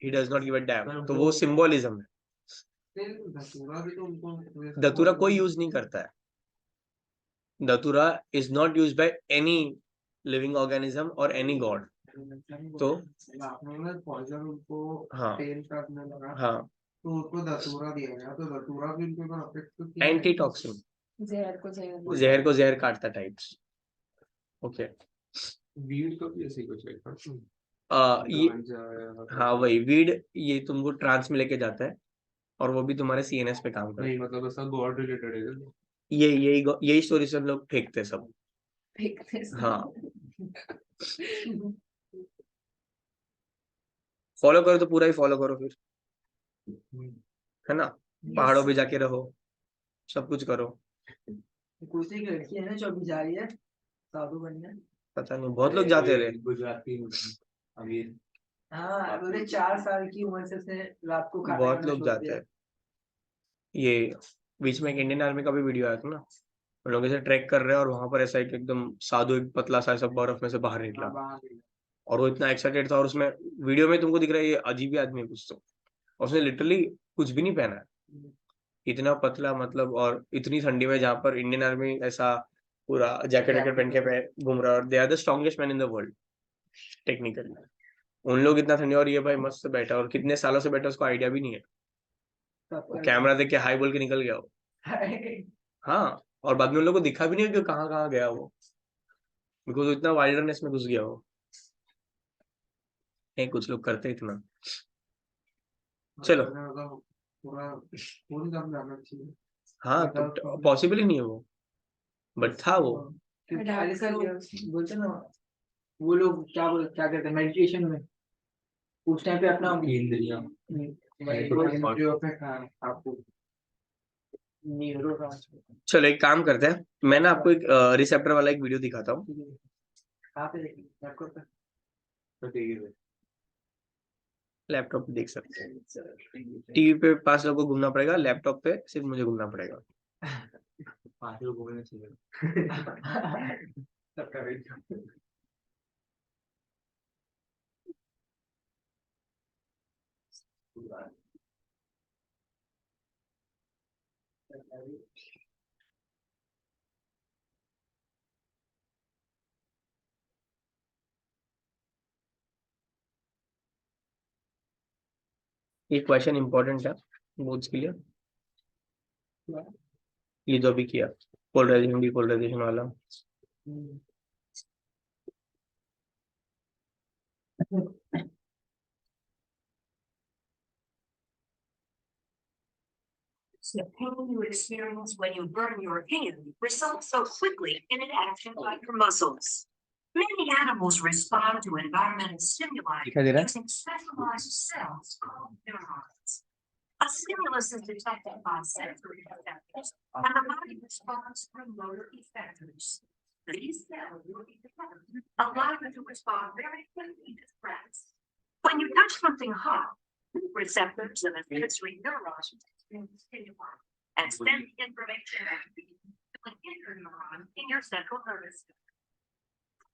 A: he does not give a dam. तो वो सिंबलिज्म है। धतूरा कोई यूज नहीं करता है। धतूरा is not use by any living organism और एनी गॉड। तो
B: पॉइजन उनको
A: हाँ
B: तेल करने लगा
A: हाँ
B: तो उनको धतूरा दिया गया, तो धतूरा भी उनको अफेक्ट
A: एंटी टॉक्सिन,
C: जहर को जहर
A: जहर को जहर काटता टाइप्स। ओके
B: वीड का भी ऐसे ही कुछ है
A: ये हाँ वही वीड, ये तुमको ट्रांस में लेके जाता है और वो भी तुम्हारे सीएनएस पे काम करता है।
B: नहीं मतलब ऐसा गॉड रिलेटेड है
A: ये यही स्टोरी सब लोग फेंकते हैं सब।
C: फेंकते हैं।
A: हाँ फॉलो करो तो पूरा ही फॉलो करो फिर, है ना। पहाड़ों पे जाके रहो, सब कुछ करो।
B: कुछ एक लड़की है ना जो अभी जा रही है साधु बनने।
A: पता नहीं बहुत लोग जाते रहे।
B: गुजराती अभी हाँ बोले 4 साल की उम्र से उसने रात को खाना
A: बहुत
B: खाना
A: लोग
B: छोड़
A: जाते
B: दिया।
A: हैं। ये बीच में एक इंडियन आर्मी का भी वीडियो आया था ना, वो लोग ऐसे ट्रैक कर रहे हैं और वहां पर ऐसा एक एकदम साधु एक पतला सा ऐसा बर्फ में से बाहर निकला और वो इतना एक्साइटेड था। और उसमें वीडियो में तुमको दिख रहा है ये अजीब ही आदमी है कुछ तो, और उसने लिटरली कुछ भी नहीं पहना है, इतना पतला मतलब, और इतनी ठंडी में जहाँ पर इंडियन आर्मी ऐसा पूरा जैकेट वैकेट पहन के घूम रहा है और they are the strongest man in the world technically. उन लोग इतना ठंडी और ये भाई मस्त से बैठा, और कितने सालों से बैठा उसको आइडिया भी नहीं है। वो कैमरा देख के हाई बोल के निकल गया वो। हाँ और बाद में उन लोगों को दिखा भी नहीं कि कहाँ कहाँ गया वो, बिकॉज इतना वाइल्डनेस में घुस गया वो। नहीं कुछ लोग करते इतना। चलो हाँ तो पॉसिबल ही नहीं है वो, बट था वो।
B: बोलते ना वो लोग क्या कहते हैं मेडिटेशन में उस टाइम पे अपना इंद्रियां आपको
A: चलो एक काम करते हैं, मैं ना आपको एक रिसेप्टर वाला एक वीडियो दिखाता हूँ। लैपटॉप पे देख सकते हैं, टीवी पे पास लोगों को घूमना पड़ेगा, लैपटॉप पे सिर्फ मुझे घूमना पड़ेगा।
B: 5 लोग घूमने चाहिए
A: ये क्वेश्चन इंपॉर्टेंट है बोर्ड्स के लिए, ये जो अभी किया पोलराइजेशन डिपोलराइजेशन वाला।
D: The pain you experience when you burn your hand results so quickly in an action like your muscles. Many animals respond to environmental stimuli using specialized cells called neurons. A stimulus is detected by sensory receptors, and the body responds through motor effectors. These cells working together allow you to respond very quickly to threats. When you touch something hot, receptors of a sensory neuron stimuli and send the information to an interneuron in your central nervous system.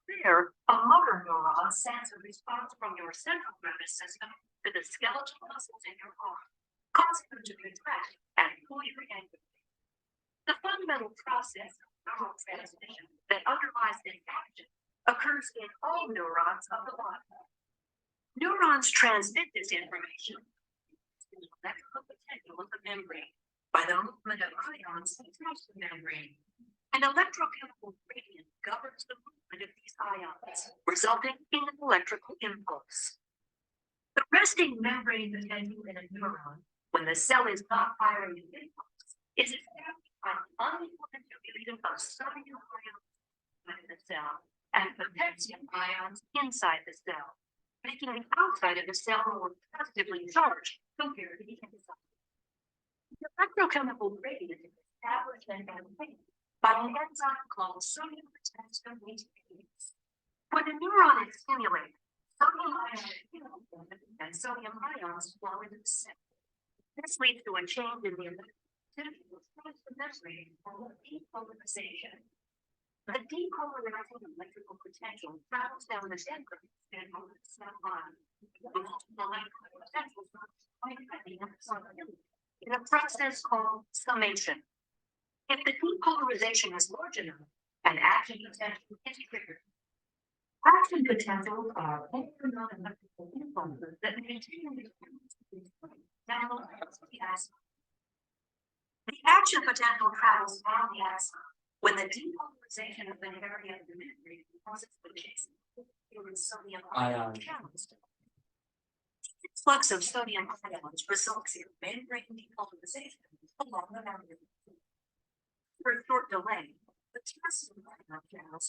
D: There, a motor neuron sends a response from your central nervous system to the skeletal muscles in your arm, causing them to contract and pull your ankle. The fundamental process of neural transmission that underlies this action occurs in all neurons of the body. Neurons transmit this information electrical potential of the membrane by the movement of ions across the membrane. An electrochemical gradient governs the movement of these ions, resulting in an electrical impulse. The resting membrane potential in a neuron, when the cell is not firing an impulse, is established by unequal distribution of sodium ions in the cell and potassium ions inside the cell, making the outside of the cell more positively charged compared to the inside. The electrochemical gradient is established and maintained by an enzyme called sodium potassium reductase. When the neuron is stimulated, sodium ions and sodium ions flow into the cell. This leads to a change in the electricity which causes the membrane called depolarization. The depolarizing electrical potential travels down the membrane and over the cell line. The multiple electrical potentials are joined by the axon in a process called summation. If the depolarization is large enough, an action potential is triggered. Action potentials are non-electrical impulses that maintain the action potential travels down the axon when the depolarization of the area of the membrane causes the sodium ion channels. The flux of sodium ions results in membrane depolarization along the membrane. For a short delay, the potassium ion channels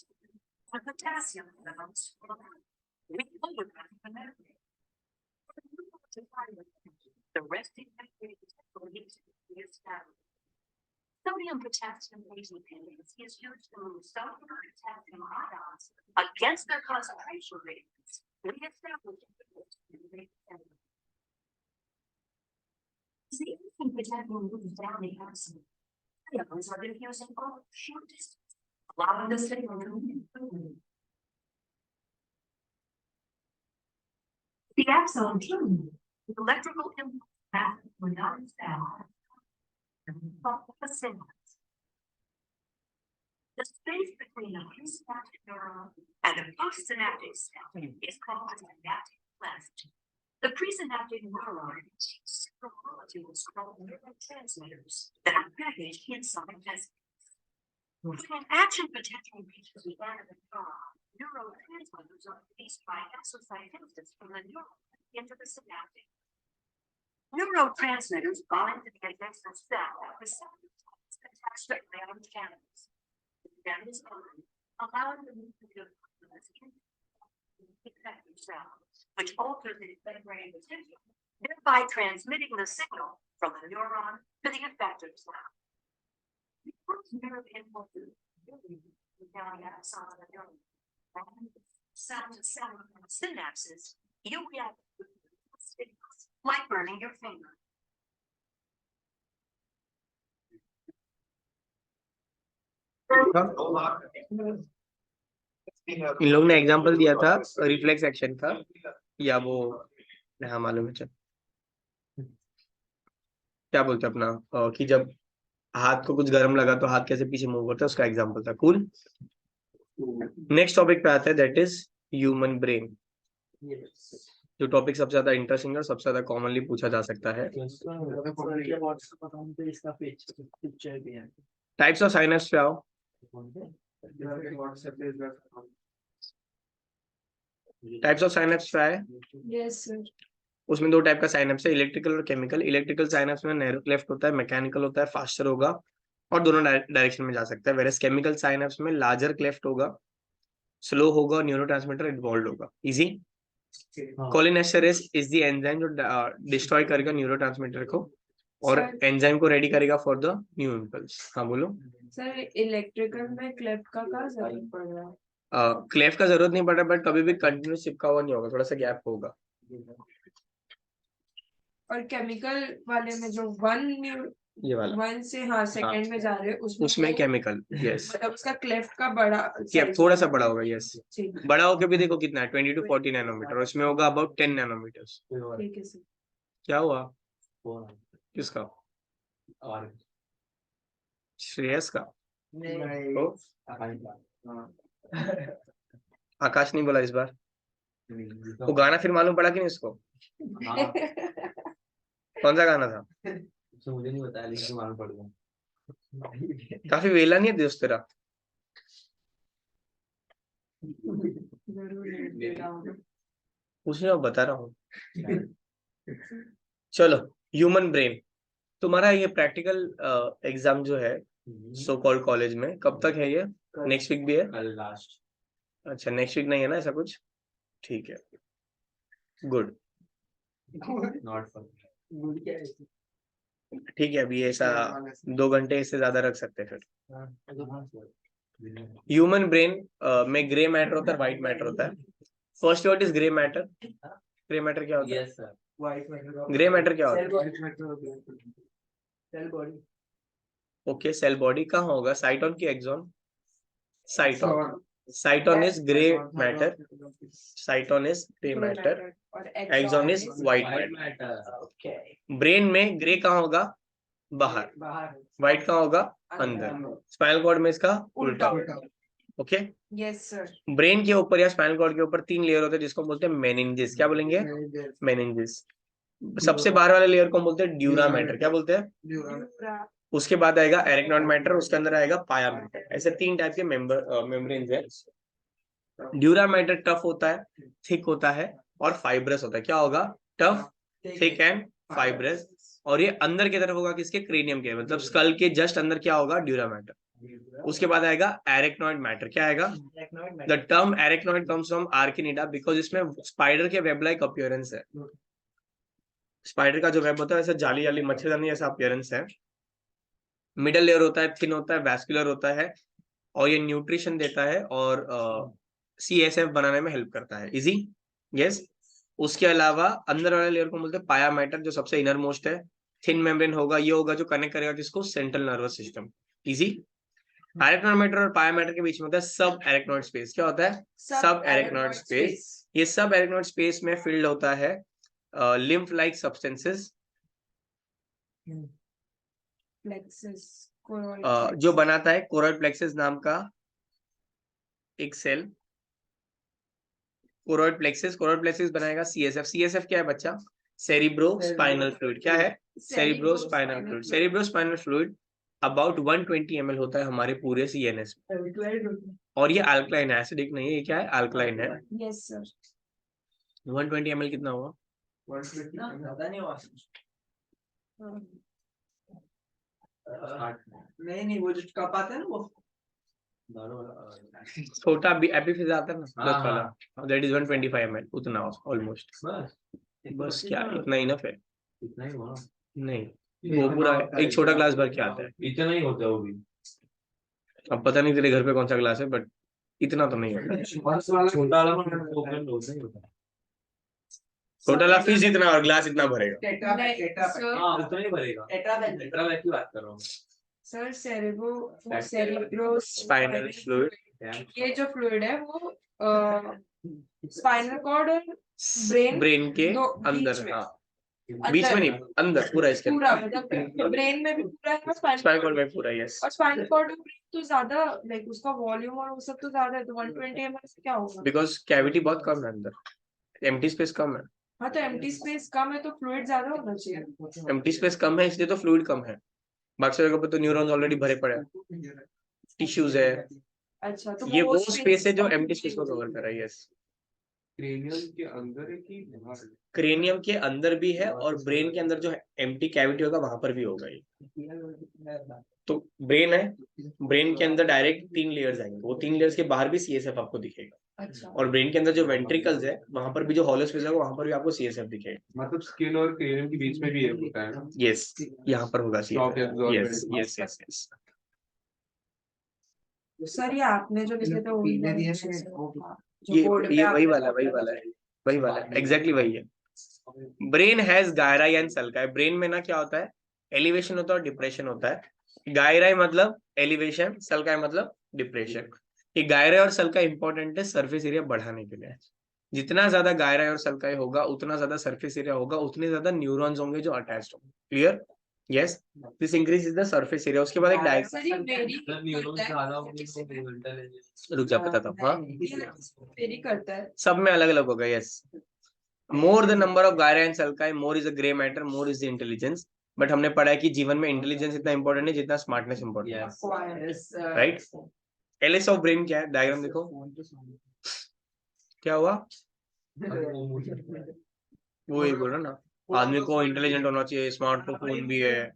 D: and potassium ions repolarize the membrane. The resting membrane potential needs to be established. Sodium potassium reductase is used to move sodium potassium ions against their concentration gradients, re-establishing the membrane potential. As the action potential moves down the axon, ions are diffusing over a short distance, allowing the signal to move. The axon terminates with electrical impulse passes through non cell and the synapse. The space between a presynaptic neuron and a postsynaptic cell is called the synaptic cleft. The presynaptic neuron contains several molecules called neurotransmitters that are packaged inside vesicles. When an action potential reaches the end of the neuron, neurotransmitters are released by exocytosis from the neuron into the synaptic. Neurotransmitters bind to the adjacent cell at receptor sites attached to ion channels. The stem is open, allowing the movement of ions into the effector cell, which alters the membrane potential, thereby transmitting the signal from the neuron to the effector cell. Because nerve impulses down the axon of the neuron, cell to cell synapses, you react with stimulus, like burning your finger.
A: इन लोगों ने example दिया था reflex action का या वो हाँ मालूम है। चल क्या बोलते अपना कि जब हाथ को कुछ गर्म लगा तो हाथ कैसे पीछे मूव करता है, उसका एग्जांपल था। कूल। नेक्स्ट टॉपिक पे आता है, दैट इज ह्यूमन ब्रेन। जो टॉपिक सबसे ज्यादा इंटरेस्टिंग और सबसे ज्यादा कॉमनली पूछा जा सकता है। टाइप्स ऑफ साइनैप्स पे आओ। टाइप्स ऑफ साइनैप्स क्या है?
C: Yes sir.
A: उसमें दो टाइप का साइनैप्स है, इलेक्ट्रिकल और केमिकल। इलेक्ट्रिकल साइनैप्स में नैरो क्लेफ्ट होता है, मैकेनिकल होता है, फास्टर होगा और दोनों डायरेक्शन में जा सकता है। वेरस केमिकल साइनैप्स में लार्जर क्लेफ्ट होगा, स्लो होगा और न्यूरोट्रांसमीटर इन्वॉल्व होगा। इजी। कोलिनेस्टेरेज इज द एंजाइम जो डिस्ट्रॉय करेगा न्यूरोट्रांसमीटर को और एंजाइम को रेडी करेगा फॉर द न्यू इम्पल्स। हाँ बोलो
C: सर। इलेक्ट्रिकल में क्लेफ्ट का क्या जरूरत पड़ रहा है?
A: क्लेफ्ट का जरूरत नहीं पड़ रहा, बट कभी भी कंटिन्यूस चिपका हुआ नहीं होगा, थोड़ा सा गैप होगा।
C: और केमिकल वाले में जो
A: ये वाला
C: 1 से हाँ सेकंड में जा रहे हैं
A: उसमें केमिकल। यस,
C: मतलब उसका क्लेफ्ट का बड़ा
A: क्लेफ्ट थोड़ा सा बड़ा होगा। यस,
C: ठीक
A: बड़ा होके भी देखो कितना है, 20 to 40 नैनोमीटर, उसमें होगा अबाउट 10 नैनोमीटर्स।
C: है सर।
A: क्या हुआ? किसका? श्रेयस का? आकाश नहीं बोला इस बार। वो गाना फिर मालूम पड़ा कि नहीं उसको? कौन सा गाना था?
B: मुझे नहीं बताया लेकिन मालूम पड़ गया।
A: काफी वेला नहीं है दोस्त तेरा? पूछ रहा हूँ, बता रहा हूँ। चलो, ह्यूमन ब्रेन। तुम्हारा ये प्रैक्टिकल एग्जाम जो है सो कॉल्ड कॉलेज में कब तक है ये? नेक्स्ट वीक भी है?
B: कल लास्ट।
A: अच्छा, नेक्स्ट वीक नहीं है ना ऐसा कुछ? ठीक है, गुड।
B: नॉट फॉर गुड क्या है?
A: ठीक है, अभी ऐसा 2 घंटे इससे ज्यादा रख सकते हैं फिर। ह्यूमन ब्रेन में ग्रे मैटर होता है, व्हाइट मैटर होता है। First what is grey matter? Grey matter क्या होता है?
B: Yes sir. White matter.
A: Grey matter क्या होता है?
B: Cell body.
A: Okay, cell body कहाँ होगा? साइटोन की axon? Cyton. Cyton is grey matter, cyton is grey matter, axon is white matter. Brain में ग्रे कहाँ होगा? बाहर। व्हाइट कहाँ होगा? अंदर। स्पाइनल कॉर्ड में इसका उल्टा। Okay,
C: yes sir.
A: ब्रेन के ऊपर या स्पाइनल कॉर्ड के ऊपर 3 लेयर होते हैं जिसको बोलते हैं मेनिंजेस। क्या बोलेंगे? मेनिंजेस। सबसे बाहर वाले लेयर को बोलते हैं ड्यूरा मैटर। क्या बोलते हैं? उसके बाद आएगा एरिकनॉइड मैटर, उसके अंदर आएगा पाया मैटर। ऐसे 3 टाइप के मेम्ब्रेन्स है। ड्यूरा मैटर टफ होता है, थिक होता है और फाइब्रस होता है। क्या होगा? Tough, thick and fibrous. और ये अंदर की तरफ होगा किसके? क्रेनियम के, मतलब स्कल के जस्ट अंदर क्या होगा? Dura mater. उसके बाद आएगा एरिकनॉइड मैटर। क्या आएगा? The term arachnoid comes from Arachnida because इसमें स्पाइडर के वेब लाइक अपीयरेंस है। स्पाइडर का जो वेब होता है वैसे जाली जाली मच्छरदानी जैसा अपीयरेंस है। मिडल लेयर होता है, थिन होता है, वैस्कुलर होता है और ये न्यूट्रिशन देता है और CSF बनाने में हेल्प करता है। इजी? यस। उसके अलावा अंदर वाले लेयर को बोलते हैं पाया मैटर, जो सबसे इनर मोस्ट है। थिन मेम्ब्रेन होगा, ये होगा जो कनेक्ट करेगा किसको? Central nervous system. Easy. Arachnoid mater और पाया मैटर के बीच में होता है सब एरिकनॉइड स्पेस। क्या होता है? सब एरिकनॉइड स्पेस। ये सब एरिकनॉइड स्पेस में फिल्ड होता है लिम्फ लाइक सब्सटेंसेस,
C: प्लेक्सस,
A: जो बनाता है कोरल प्लेक्सस नाम का एक सेल। कोरॉइड प्लेक्सिस बनाएगा CSF। CSF क्या है बच्चा? Cerebro spinal fluid. क्या है? Cerebro spinal fluid. Cerebro spinal fluid about 120 ml होता है हमारे पूरे CNS में। और ये अल्कलाइन है, एसिडिक नहीं है। ये क्या है? अल्कलाइन है।
C: Yes sir.
A: 120 ml कितना हुआ?
B: ज्यादा नहीं हुआ। नहीं वो जो कप आता है ना वो
A: छोटा एपिफिज आता है ना 10 वाला, दैट इज 125 ml। उतना ऑलमोस्ट। बस क्या इतना इनफ है?
B: इतना ही हुआ
A: नहीं, वो पूरा एक छोटा ग्लास भर के आता है।
B: इतना ही होता है वो भी।
A: अब पता नहीं तेरे घर पे कौन सा ग्लास है, बट इतना तो नहीं होता।
B: छोटा वाला नहीं होता।
A: टोटल फीस इतना और ग्लास इतना भरेगा।
B: हाँ उतना ही भरेगा। टेट्रा बैग की बात कर रहा हूँ
C: सर। सेरिब्रो
A: स्पाइनल फ्लूइड,
C: ये जो फ्लूइड है वो स्पाइनल कॉर्ड और
A: ब्रेन के अंदर। हाँ, बीच में नहीं, अंदर पूरा इसके
C: पूरा, मतलब ब्रेन में भी पूरा है,
A: स्पाइनल कॉर्ड में पूरा। यस।
C: और स्पाइनल कॉर्ड और ब्रेन तो ज्यादा, लाइक उसका वॉल्यूम और वो सब तो ज्यादा है, तो 120 ml से क्या होगा?
A: बिकॉज कैविटी बहुत कम है अंदर, एम्प्टी स्पेस कम है।
C: हाँ, तो एम्प्टी स्पेस कम है तो फ्लूइड ज्यादा होना चाहिए।
A: एम्प्टी स्पेस कम है इसलिए तो फ्लूइड कम है। बाकी जगह पर तो न्यूरॉन्स ऑलरेडी भरे पड़े हैं, टिश्यूज है।
C: अच्छा, तो
A: ये वो स्पेस है जो एम्प्टी स्पेस को कवर कर रहा है। यस।
B: क्रेनियम के अंदर है कि बाहर?
A: क्रेनियम के अंदर भी है और ब्रेन के अंदर जो एम्प्टी कैविटी होगा वहां पर भी होगा ये। तो ब्रेन है, ब्रेन के अंदर डायरेक्ट 3 लेयर्स आएंगे, वो 3 लेयर्स के बाहर भी CSF आपको दिखेगा।
C: अच्छा।
A: और ब्रेन के अंदर जो वेंट्रिकल्स है वहां पर भी जो हॉलो स्पेस है वहां पर भी आपको CSF दिखेगा।
B: मतलब स्किन और क्रेनियम के बीच में भी होता है ना?
A: यस, यहाँ पर होगा CSF। Yes yes yes yes.
C: Sir, ये आपने जो लिखे थे वो
A: ये वही वाला है, वही वाला है, एग्जैक्टली वही है। Brain has gyri and sulci. Brain में ना क्या होता है? एलिवेशन होता है और डिप्रेशन होता है। गायराई मतलब एलिवेशन, सल्काई मतलब डिप्रेशन। ये गायराई और सल्काई इंपॉर्टेंट है सरफेस एरिया बढ़ाने के लिए। जितना ज्यादा गायराई और सल्काई होगा उतना ज्यादा सरफेस एरिया होगा, उतने ज्यादा न्यूरॉन्स होंगे जो अटैच्ड होंगे। Clear? Yes, this increases the surface area. उसके बाद एक रुक जा, बताता हूँ। हाँ,
C: वेरी करता है।
A: सब में अलग अलग होगा। Yes, more the number of gyri and sulci, more is a grey matter, more is the intelligence. But हमने पढ़ा है कि जीवन में इंटेलिजेंस इतना इंपॉर्टेंट है जितना स्मार्टनेस इंपॉर्टेंट है, राइट? एलएस ऑफ ब्रेन क्या है? डायग्राम देखो क्या हुआ, वो ये बोल रहा ना, आदमी को इंटेलिजेंट होना चाहिए, स्मार्टफोन भी है।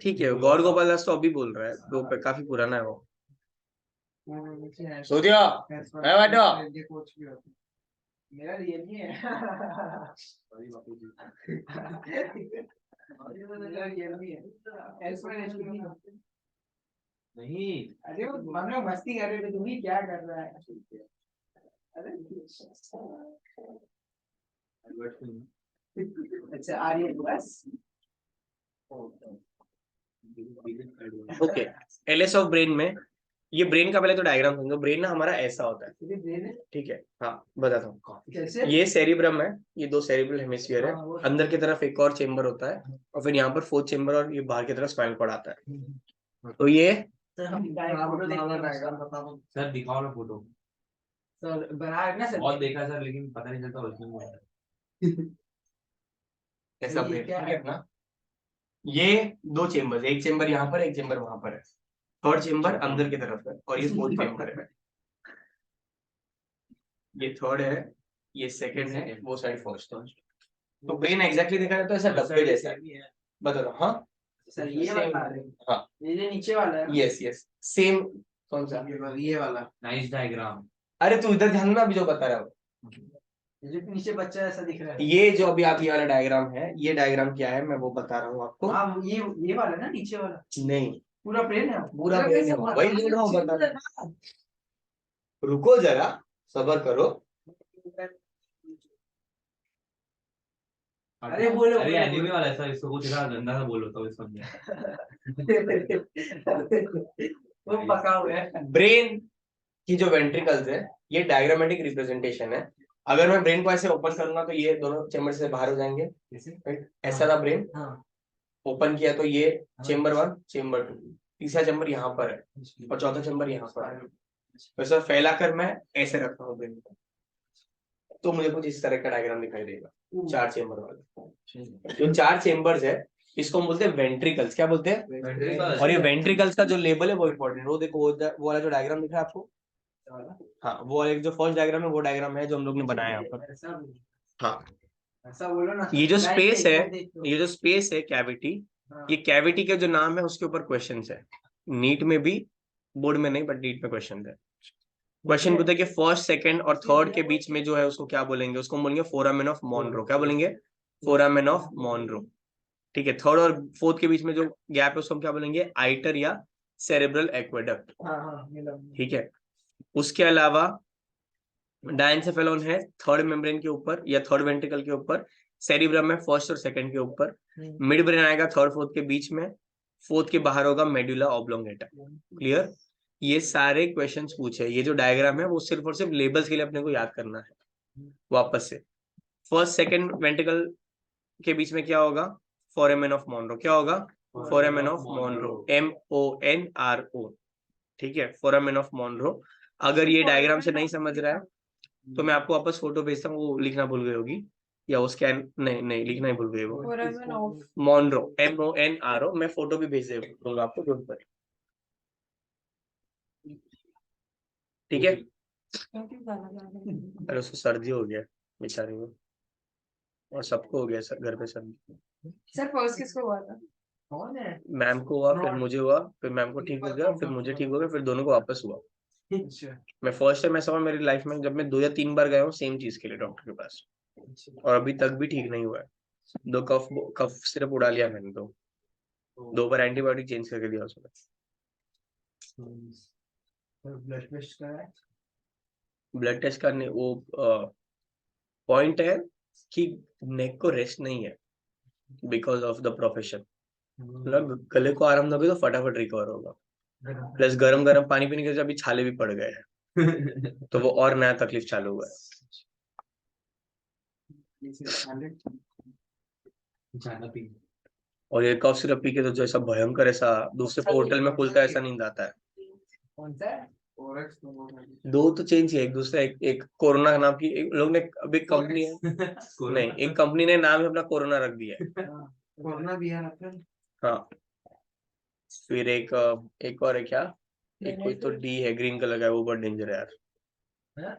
A: ठीक है, गौर गोपाल दास तो अभी बोल रहा है, वो काफी पुराना है वो। सोचियो है बेटो,
B: मेरा रियल नहीं है। मेरा रियल नहीं है। नहीं, अरे वो हम लोग मस्ती कर रहे थे, तुम ही क्या कर रहा है? अरे अच्छा आ रही है बस।
A: ओके। एलएस ऑफ ब्रेन में ये ब्रेन का पहले तो डायग्राम समझो। ब्रेन ना हमारा ऐसा होता है,
B: ये ब्रेन है
A: ठीक है? हाँ बताता हूँ।
B: कैसे?
A: ये सेरिब्रम है, ये दो सेरिब्रल हेमिस्फीयर है,
B: हाँ, वो-
A: अंदर की तरफ एक और चेंबर होता है, और फिर यहाँ पर फोर्थ चेंबर, और ये बाहर की तरफ स्पाइनल कॉर्ड आता है। तो ये
B: सर हम फोटो डायग्राम बता दो
E: सर दिखाओ ना फोटो।
B: सर, बना है ना सर?
E: बहुत देखा सर, लेकिन पता नहीं चलता उसमें।
A: ऐसा
B: ये
A: ब्रेन
B: क्या
A: है ना। ये दो चेंबर, एक चेंबर यहाँ पर, एक चेंबर वहां पर है। थर्ड चेंबर अंदर की तरफ है, और ये फोर्थ चेंबर है। ये थर्ड है, ये सेकंड है, वो साइड फर्स्ट है। तो ब्रेन एग्जैक्टली देखा जाए तो ऐसा डब्बे जैसा है। बता दो। हाँ
B: सर ये वाला है।
A: हाँ
B: ये नीचे वाला है।
A: Yes yes same. कौन सा?
B: ये वाला।
E: Nice diagram.
A: अरे तू इधर ध्यान ना, अभी जो बता रहा हूँ।
B: ये जो नीचे बच्चा ऐसा दिख रहा है।
A: ये जो अभी आप ये वाला डायग्राम है, ये डायग्राम क्या है मैं वो बता रहा हूँ आपको।
B: हाँ ये वाला ना, नीचे वाला
A: नहीं,
B: पूरा प्लेन है।
A: पूरा ब्रेन है, वही बोल रहा हूँ, बता रहा हूँ। रुको जरा, सबर करो।
B: अरे बोलो
E: अरे
B: बोलो,
E: एनीमे
B: बोलो।
E: वाला ऐसा, इसको कुछ इतना गंदा सा बोलो तो समझ
B: वो पका हुआ है।
A: ब्रेन की जो वेंट्रिकल्स है, ये डायग्रामेटिक रिप्रेजेंटेशन है। अगर मैं ब्रेन को ऐसे ओपन करूंगा तो ये दोनों चेंबर से बाहर हो जाएंगे, right? ऐसा था ब्रेन।
B: हाँ
A: ओपन किया तो ये चेंबर 1, चेंबर 2, तीसरा चेंबर यहाँ पर है, और चौथा चेंबर यहाँ पर है। वैसे फैला कर मैं ऐसे रखता हूँ ब्रेन को, तो मुझे कुछ इस तरह का डायग्राम दिखाई देगा, 4 चेंबर वाला। जो 4 चेंबर्स है, इसको हम बोलते हैं वेंट्रिकल्स। क्या बोलते हैं? और ये वेंट्रिकल्स का जो लेबल है वो इंपॉर्टेंट। वो देखो, वो वाला जो डायग्राम दिख रहा है आपको, हाँ वो एक जो फर्स्ट डायग्राम है, वो डायग्राम है जो हम लोग ने बनाया यहाँ पर। हाँ
B: ऐसा बोलो ना।
A: ये जो स्पेस है,
B: देखो।
A: ये जो स्पेस है कैविटी,
B: हाँ।
A: ये कैविटी के जो नाम है उसके ऊपर क्वेश्चंस है। नीट में भी, बोर्ड में नहीं, बट नीट में क्वेश्चन है। क्वेश्चन पूछते हैं कि फर्स्ट, सेकंड और थर्ड के बीच में जो है उसको क्या बोलेंगे? उसको हम बोलेंगे फोरामेन ऑफ मॉनरो। क्या बोलेंगे? Foramen of Monroe. ठीक है। थर्ड और फोर्थ के बीच में जो गैप है उसको हम क्या बोलेंगे? आइटर या सेरेब्रल एक्वेडक्ट।
B: हाँ मिला।
A: ठीक है। उसके अलावा डायंसेफेलॉन है थर्ड मेम्ब्रेन के ऊपर या थर्ड वेंट्रिकल के ऊपर, सेरिब्रम में फर्स्ट और सेकंड के ऊपर, मिड ब्रेन आएगा थर्ड फोर्थ के बीच में, फोर्थ के बाहर होगा मेडुला ऑब्लोंगेटा। क्लियर? ये सारे क्वेश्चंस पूछे। ये जो डायग्राम है वो सिर्फ और सिर्फ लेबल्स के लिए अपने को याद करना है। वापस से, फर्स्ट सेकंड वेंट्रिकल के बीच में क्या होगा? Foramen of Monroe. क्या होगा? Foramen of Monroe, MONRO। ठीक है, फोरामेन ऑफ मॉनरो। अगर ये डायग्राम से नहीं समझ रहा है तो मैं आपको वापस फोटो भेजता हूँ, वो लिखना भूल गई होगी, या वो स्कैन नहीं नहीं लिखना ही भूल गई वो।
C: Foramen of
A: Monroe, MONRO। मैं फोटो भी भेज दूंगा आपको, डोंट वरी। ठीक है। अरे उसको सर्दी हो गया बेचारे को, और सबको हो गया घर पे सर्दी।
C: सर फर्स्ट किसको हुआ था?
B: कौन है?
A: मैम को हुआ, फिर मुझे हुआ, फिर मैम को ठीक हो गया, फिर मुझे ठीक हो गया, फिर दोनों को वापस हुआ। मैं फर्स्ट टाइम ऐसा हुआ मेरी लाइफ में जब मैं 2 या 3 बार गया हूँ सेम चीज के लिए डॉक्टर के पास, और अभी तक भी ठीक नहीं हुआ है। 2 कफ सिर्फ उड़ा लिया मैंने, 2 बार एंटीबायोटिक चेंज करके दिया उसमें।
B: ब्लड टेस्ट कराया?
A: ब्लड टेस्ट करने वो पॉइंट है कि नेक को रेस्ट नहीं है बिकॉज ऑफ द प्रोफेशन। मतलब गले को आराम दोगे तो फटाफट रिकवर होगा, प्लस गरम गरम पानी पीने के वजह से अभी छाले भी पड़ गए हैं तो वो और नया तकलीफ चालू हुआ है। और ये कफ सिरप पी के तो जैसा भयंकर, ऐसा दूसरे पोर्टल में खुलता है ऐसा नींद आता है।
B: कौन सा है? 4x तो वो है।
A: दो तो चेंज किया, एक दूसरा, एक कोरोना नाम की एक लोग ने, अभी कंपनी है नहीं, एक कंपनी ने नाम ही अपना कोरोना रख दिया है।
B: कोरोना भी है फिर।
A: हाँ, फिर एक और है क्या, एक कोई तो डी है, ग्रीन कलर का है, वो बहुत डेंजर है यार।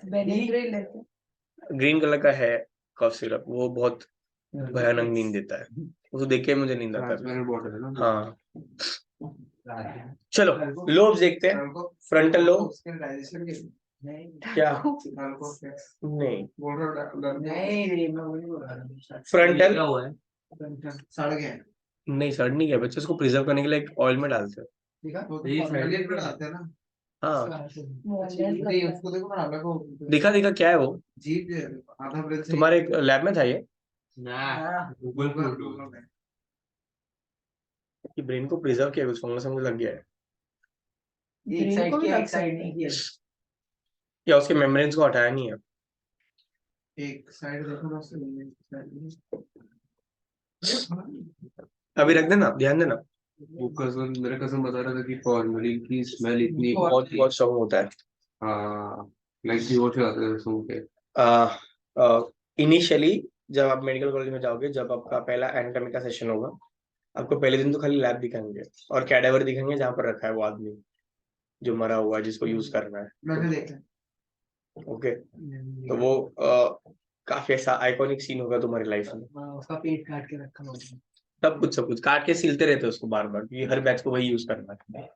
C: बेनेड्रिल लेते
A: ग्रीन कलर का है कफ सिरप, वो बहुत भयानक नींद देता है, उसको देख के मुझे नींद आता है।
B: ट्रांसपेरेंट बॉटल है ना।
A: हाँ, चलो लोब्स देखते हैं। फ्रंटल लोब
B: उसके डाइजेशन के
A: क्या, नहीं फ्रंटल
E: क्या हुआ है?
B: सड़ गए
A: नहीं, सड़ नहीं गया बच्चे, उसको प्रिजर्व करने के लिए एक ऑयल में डालते हैं।
E: ये
B: टॉयलेट में डालते हैं ना।
A: हाँ,
B: नहीं, उसको देखो ना, अलग हो
A: दिखा दिखा क्या है वो,
B: जीप आधा ब्रेक से
A: तुम्हारे लैब में था ये,
E: ना गूगल फोटो
B: में
A: कि ब्रेन को प्रिजर्व किया, कुछ फंगस मुझे लग गया है,
B: एक साइड किया एक साइड नहीं किया।
A: या उसके मेम्ब्रेन्स को हटाया नहीं है।
B: एक साइड देखो ना उससे
A: अभी रख देना, ध्यान देना,
F: वो कजन, मेरा कजन बता रहा था कि फॉर्मलिन की स्मेल इतनी
A: बहुत बहुत स्ट्रॉन्ग होता है।
F: हाँ, लाइक बेहोश हो जाते हैं सुन के।
A: इनिशियली जब आप मेडिकल कॉलेज में जाओगे, जब आपका पहला एनाटॉमी का सेशन होगा, आपको पहले दिन तो खाली लैब दिखाएंगे और कैडेवर दिखाएंगे जहाँ पर रखा है वो आदमी जो मरा हुआ है, जिसको यूज करना है।
B: मैंने देखा
A: ओके, तो वो काफी ऐसा आइकॉनिक सीन होगा तुम्हारी लाइफ में।
B: उसका पेट काट के रखा होगा।
A: सब कुछ काट के सिलते रहते हैं उसको बार बार, क्योंकि हर बैच को वही यूज करना है।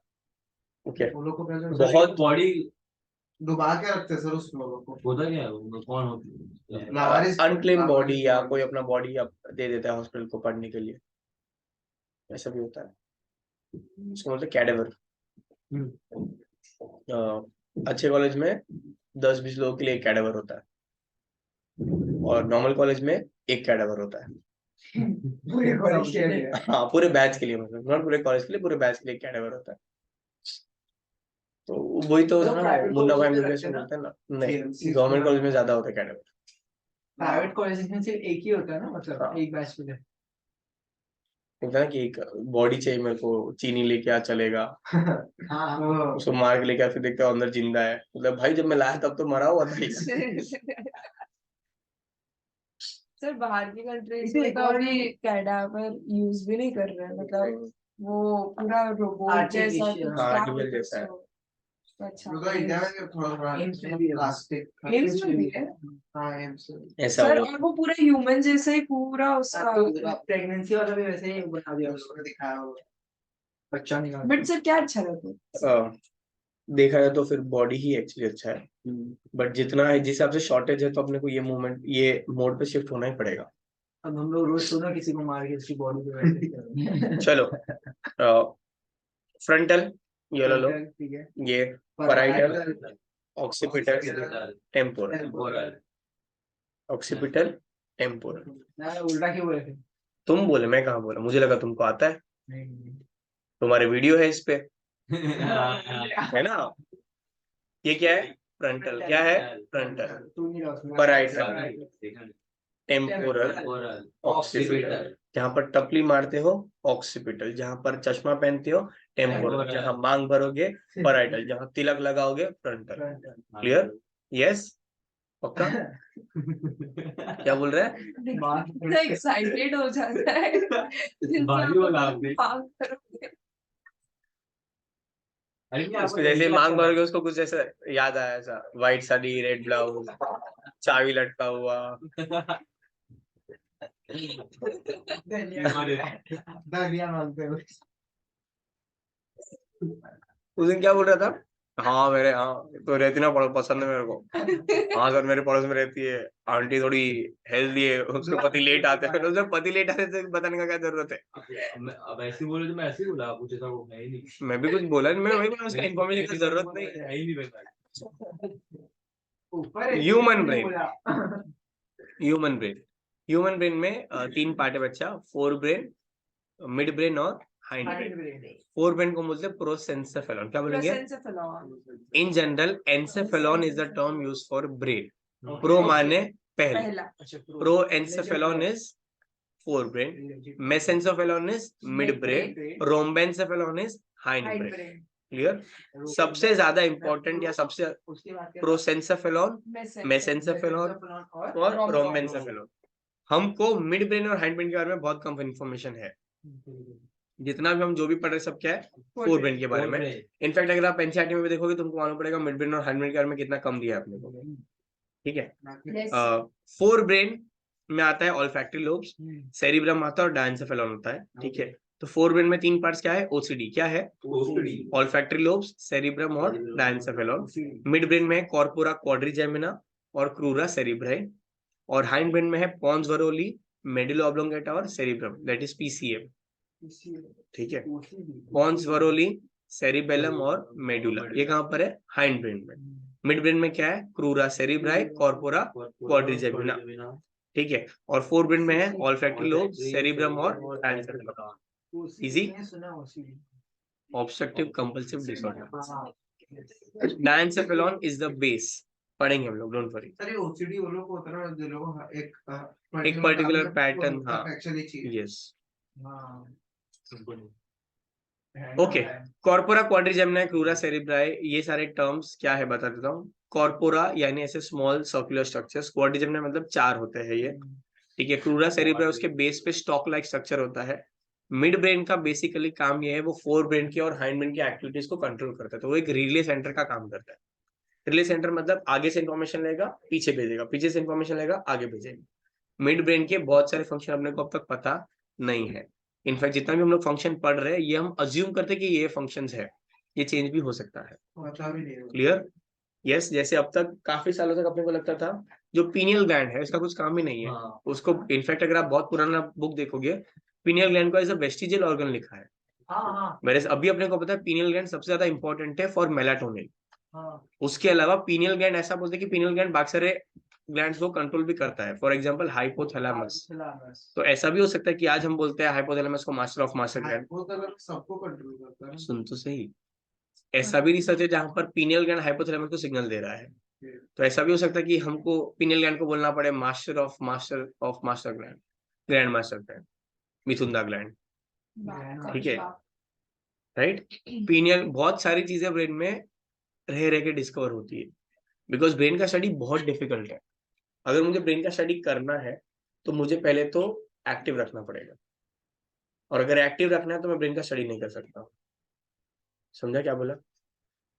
A: ओके,
B: वो लोग को पहले
A: बहुत
E: बॉडी
B: डुबा के रखते हैं सर उस लोगों को।
E: होता क्या है वो? कौन होती है?
B: लावारिस
A: अनक्लेम बॉडी या कोई अपना बॉडी दे देता है हॉस्पिटल को पढ़ने के लिए, ऐसा भी होता है, उसको बोलते हैं कैडेवर। अच्छे कॉलेज में 10-20 लोगों के लिए एक कैडेवर होता है और नॉर्मल कॉलेज में एक कैडेवर होता है।
B: पूरे कॉलेज के लिए।
A: हाँ, पूरे बैच के लिए, मतलब नॉट पूरे कॉलेज के लिए, पूरे बैच के लिए एक कैडेवर होता है। तो वही तो मुन्ना भाई एमबीबीएस में बोलते हैं ना, नहीं गवर्नमेंट कॉलेज में ज्यादा होता है कैडेवर।
B: प्राइवेट कॉलेज में सिर्फ एक ही होता है ना, मतलब
A: हाँ।
B: एक बैच के लिए।
A: होता है ना कि एक बॉडी चाहिए मेरे को, चीनी लेके आ चलेगा,
B: हाँ
A: उसको मार के लेके आ, फिर देखते हो अंदर जिंदा है, मतलब भाई जब मैं लाया तब तो मरा हुआ था ये।
C: सर बाहर की कंट्रीज में तो अभी कैडावर यूज भी नहीं कर रहे हैं, मतलब वो पूरा रोबोट जैसा कुछ
B: Artificial,
A: हाँ,
C: क्या
A: artificial
C: बोलते हैं
A: जैसा है।
C: उसको? अच्छा,
B: मतलब इंडिया में थोड़ा थोड़ा प्लास्टिक
C: एम्स में भी है
B: हाँ एम्स
A: ऐसा
C: सर,
A: हुआ।
C: और वो पूरा ह्यूमन जैसा ही पूरा उसका।
B: प्रेगनेंसी वाला भी वैसे ही बना दिया उसको, दिखाया होगा बच्चा निकाल।
C: बट सर क्या अच्छा लगता है?
A: देखा जाए तो फिर बॉडी ही एक्चुअली अच्छा है, बट जितना है जिस हिसाब से शॉर्टेज है, तो अपने को ये मूवमेंट, ये मोड पे शिफ्ट होना ही पड़ेगा।
B: अब हम लोग रोज सुना किसी को मार के उसकी बॉडी पे बैठे।
A: चलो, फ्रंटल ये लो,
B: ठीक है।
A: ये parietal, occipital, temporal, occipital, temporal.
B: ना उल्टा क्यों बोले थे?
A: तुम बोले, मैं कहाँ बोला, मुझे लगा तुमको आता है,
B: नहीं
A: तुम्हारे वीडियो है इस पे,
E: हाँ,
A: है ना। ये क्या है, फ्रंटल, क्या है फ्रंटल,
B: तू नहीं रहा उसमें।
A: Parietal, temporal, occipital. जहाँ पर टपली मारते हो ऑक्सीपिटल, जहाँ पर चश्मा पहनते हो टेम्पोरल, जहाँ मांग भरोगे पैराइटल, जहाँ तिलक लगाओगे फ्रंटल। क्लियर? यस, पक्का? क्या बोल रहे हैं?
C: इतना एक्साइटेड हो जाता है
E: भारी वाला आपने।
C: पाप करोगे।
A: उसको जैसे मांग भरोगे, उसको कुछ ऐसा याद आया, ऐसा व्हाइट साड़ी, रेड ब्लाउज, चाबी लटका हुआ।
B: दलिया मांगते हो।
A: उस दिन क्या बोल रहा था, हाँ मेरे, हाँ तो रहती ना पसंद है मेरे को, हाँ सर मेरे पड़ोस में रहती है, आंटी थोड़ी हेल्दी है, उसके पति लेट आते हैं, उसके पति लेट आते से बताने का क्या जरूरत है।
E: अब ऐसे बोले तो मैं ऐसे ही बोला, कुछ ऐसा वो है ही नहीं।
A: मैं भी कुछ बोला नहीं, मैं वही बोला, उसका इन्फॉर्मेशन की जरूरत नहीं है।
E: है ही नहीं वैसा।
B: ऊपर है,
A: ह्यूमन
B: नहीं
A: ब्रेन,
B: बोला।
A: ह्यूमन ब्रेन, ह्यूमन ब्रेन में 3 पार्ट है बच्चा, फोर ब्रेन, मिड ब्रेन और हाइंड ब्रेन। फोर ब्रेन को बोलते हैं प्रोसेंसेफेलॉन, क्या बोलेंगे? In general encephalon is the term use for brain. Pro माने पहले,
C: पहला
A: pro encephalon is forebrain, mesencephalon is midbrain, rhombencephalon is hindbrain. Clear? सबसे ज्यादा इंपॉर्टेंट या सबसे
B: उसके बाद क्या
A: प्रोसेंसेफेलॉन, मेसेंसेफेलॉन और रोमेंसेफेलॉन। हमको मिड ब्रेन और हाइंड ब्रेन के बारे में बहुत कम इन्फॉर्मेशन है। जितना भी हम जो भी पढ़ रहे सब क्या है, फोर ब्रेन के बारे में। इनफैक्ट अगर आप एनसीईआरटी में भी देखोगे तुमको मालूम पड़ेगा मिड ब्रेन और हाइंड ब्रेन के बारे में कितना कम दिया है अपने को। ठीक है, फोर ब्रेन में आता है ऑल्फैक्टरी लोब्स, सेरिब्रम आता है और डायंसेफेलॉन होता है। ठीक है, तो फोर ब्रेन में 3 पार्ट्स क्या है, ओसीडी क्या है, ऑल्फैक्टरी लोब्स, सेरिब्रम और डायंसेफेलॉन। मिड ब्रेन में है कॉर्पोरा क्वाड्रिजेमिना और क्रूरा सेरिब्राई, और हाइंड ब्रेन में है पॉन्स वरोली, मेडुला ऑब्लोंगेटा और सेरिब्रम, दैट इज पीसीएम। ठीक है, पॉन्स वरोली, सेरिबेलम और मेडुला, ये कहां पर है, हाइंड ब्रेन में। मिड ब्रेन में क्या है, क्रूरा सेरिब्राई, कॉर्पोरा क्वाड्रिजेमिना। ठीक है, और फोर ब्रेन में है ऑल्फैक्टरी लोब, सेरिब्रम और diencephalon. Easy, obstructive compulsive disorder. Diencephalon is the base, पढ़ेंगे हम लोग, डोंट वरी।
B: सर ये ओसीडी वो लोग को होता है ना जो लोग एक
A: पर्टिकुलर पैटर्न, हाँ, yes, okay. Corpora quadrigemina, crura cerebri, ये सारे टर्म्स क्या है बता देता हूँ। कॉर्पोरा यानी ऐसे स्मॉल सर्कुलर स्ट्रक्चर्स, क्वाड्रिजेमिना मतलब 4 होते हैं ये। ठीक है, क्रूरा सेरिब्राई उसके बेस पे स्टॉक लाइक स्ट्रक्चर होता है। मिड ब्रेन का बेसिकली काम ये है, वो फोर ब्रेन की और हाइंड ब्रेन की एक्टिविटीज को कंट्रोल करता है, तो वो एक रिले सेंटर का काम करता है। रिले सेंटर मतलब आगे से इंफॉर्मेशन लेगा पीछे भेजेगा, पीछे से इंफॉर्मेशन लेगा आगे भेजेगा। मिड ब्रेन के बहुत सारे फंक्शन अपने को अब तक पता नहीं है। इनफैक्ट जितना भी हम लोग फंक्शन पढ़ रहे हैं ये हम अज्यूम करते हैं कि ये फंक्शंस है, ये चेंज भी हो सकता है। क्लियर? यस, जैसे अब तक काफी सालों तक अपने को लगता था जो पीनियल ग्लैंड है इसका कुछ काम ही नहीं है। उसको इनफैक्ट अगर आप बहुत पुराना बुक देखोगे, पीनियल ग्लैंड को एज अ वेस्टिजियल ऑर्गन लिखा है। मेरे अभी अपने को पता है पीनियल ग्लैंड सबसे ज्यादा इंपॉर्टेंट है फॉर मेलाटोनिन। उसके अलावा पीनियल ग्लैंड ऐसा बोलते हैं कि पीनियल ग्लैंड बाकी सारे ग्लैंड्स को कंट्रोल भी करता है, फॉर एग्जांपल हाइपोथैलेमस। तो ऐसा भी हो सकता है कि आज हम बोलते हैं हाइपोथैलेमस को मास्टर ऑफ मास्टर ग्लैंड,
B: सबको कंट्रोल करता है।
A: सुन तो सही, ऐसा भी रिसर्च है जहां पर पीनियल ग्लैंड हाइपोथैलेमस को सिग्नल दे रहा है। तो ऐसा भी हो सकता है कि हमको पीनियल ग्लैंड को बोलना पड़े master of master gland, grand master gland, मिथुंदा gland. ठीक है, राइट। पीनियल, बहुत सारी चीजें ब्रेन में रह रह के डिस्कवर होती है, बिकॉज ब्रेन का स्टडी बहुत डिफिकल्ट है। अगर मुझे ब्रेन का स्टडी करना है तो मुझे पहले तो एक्टिव रखना पड़ेगा, और अगर एक्टिव रखना है तो मैं ब्रेन का स्टडी नहीं कर सकता। समझा क्या बोला,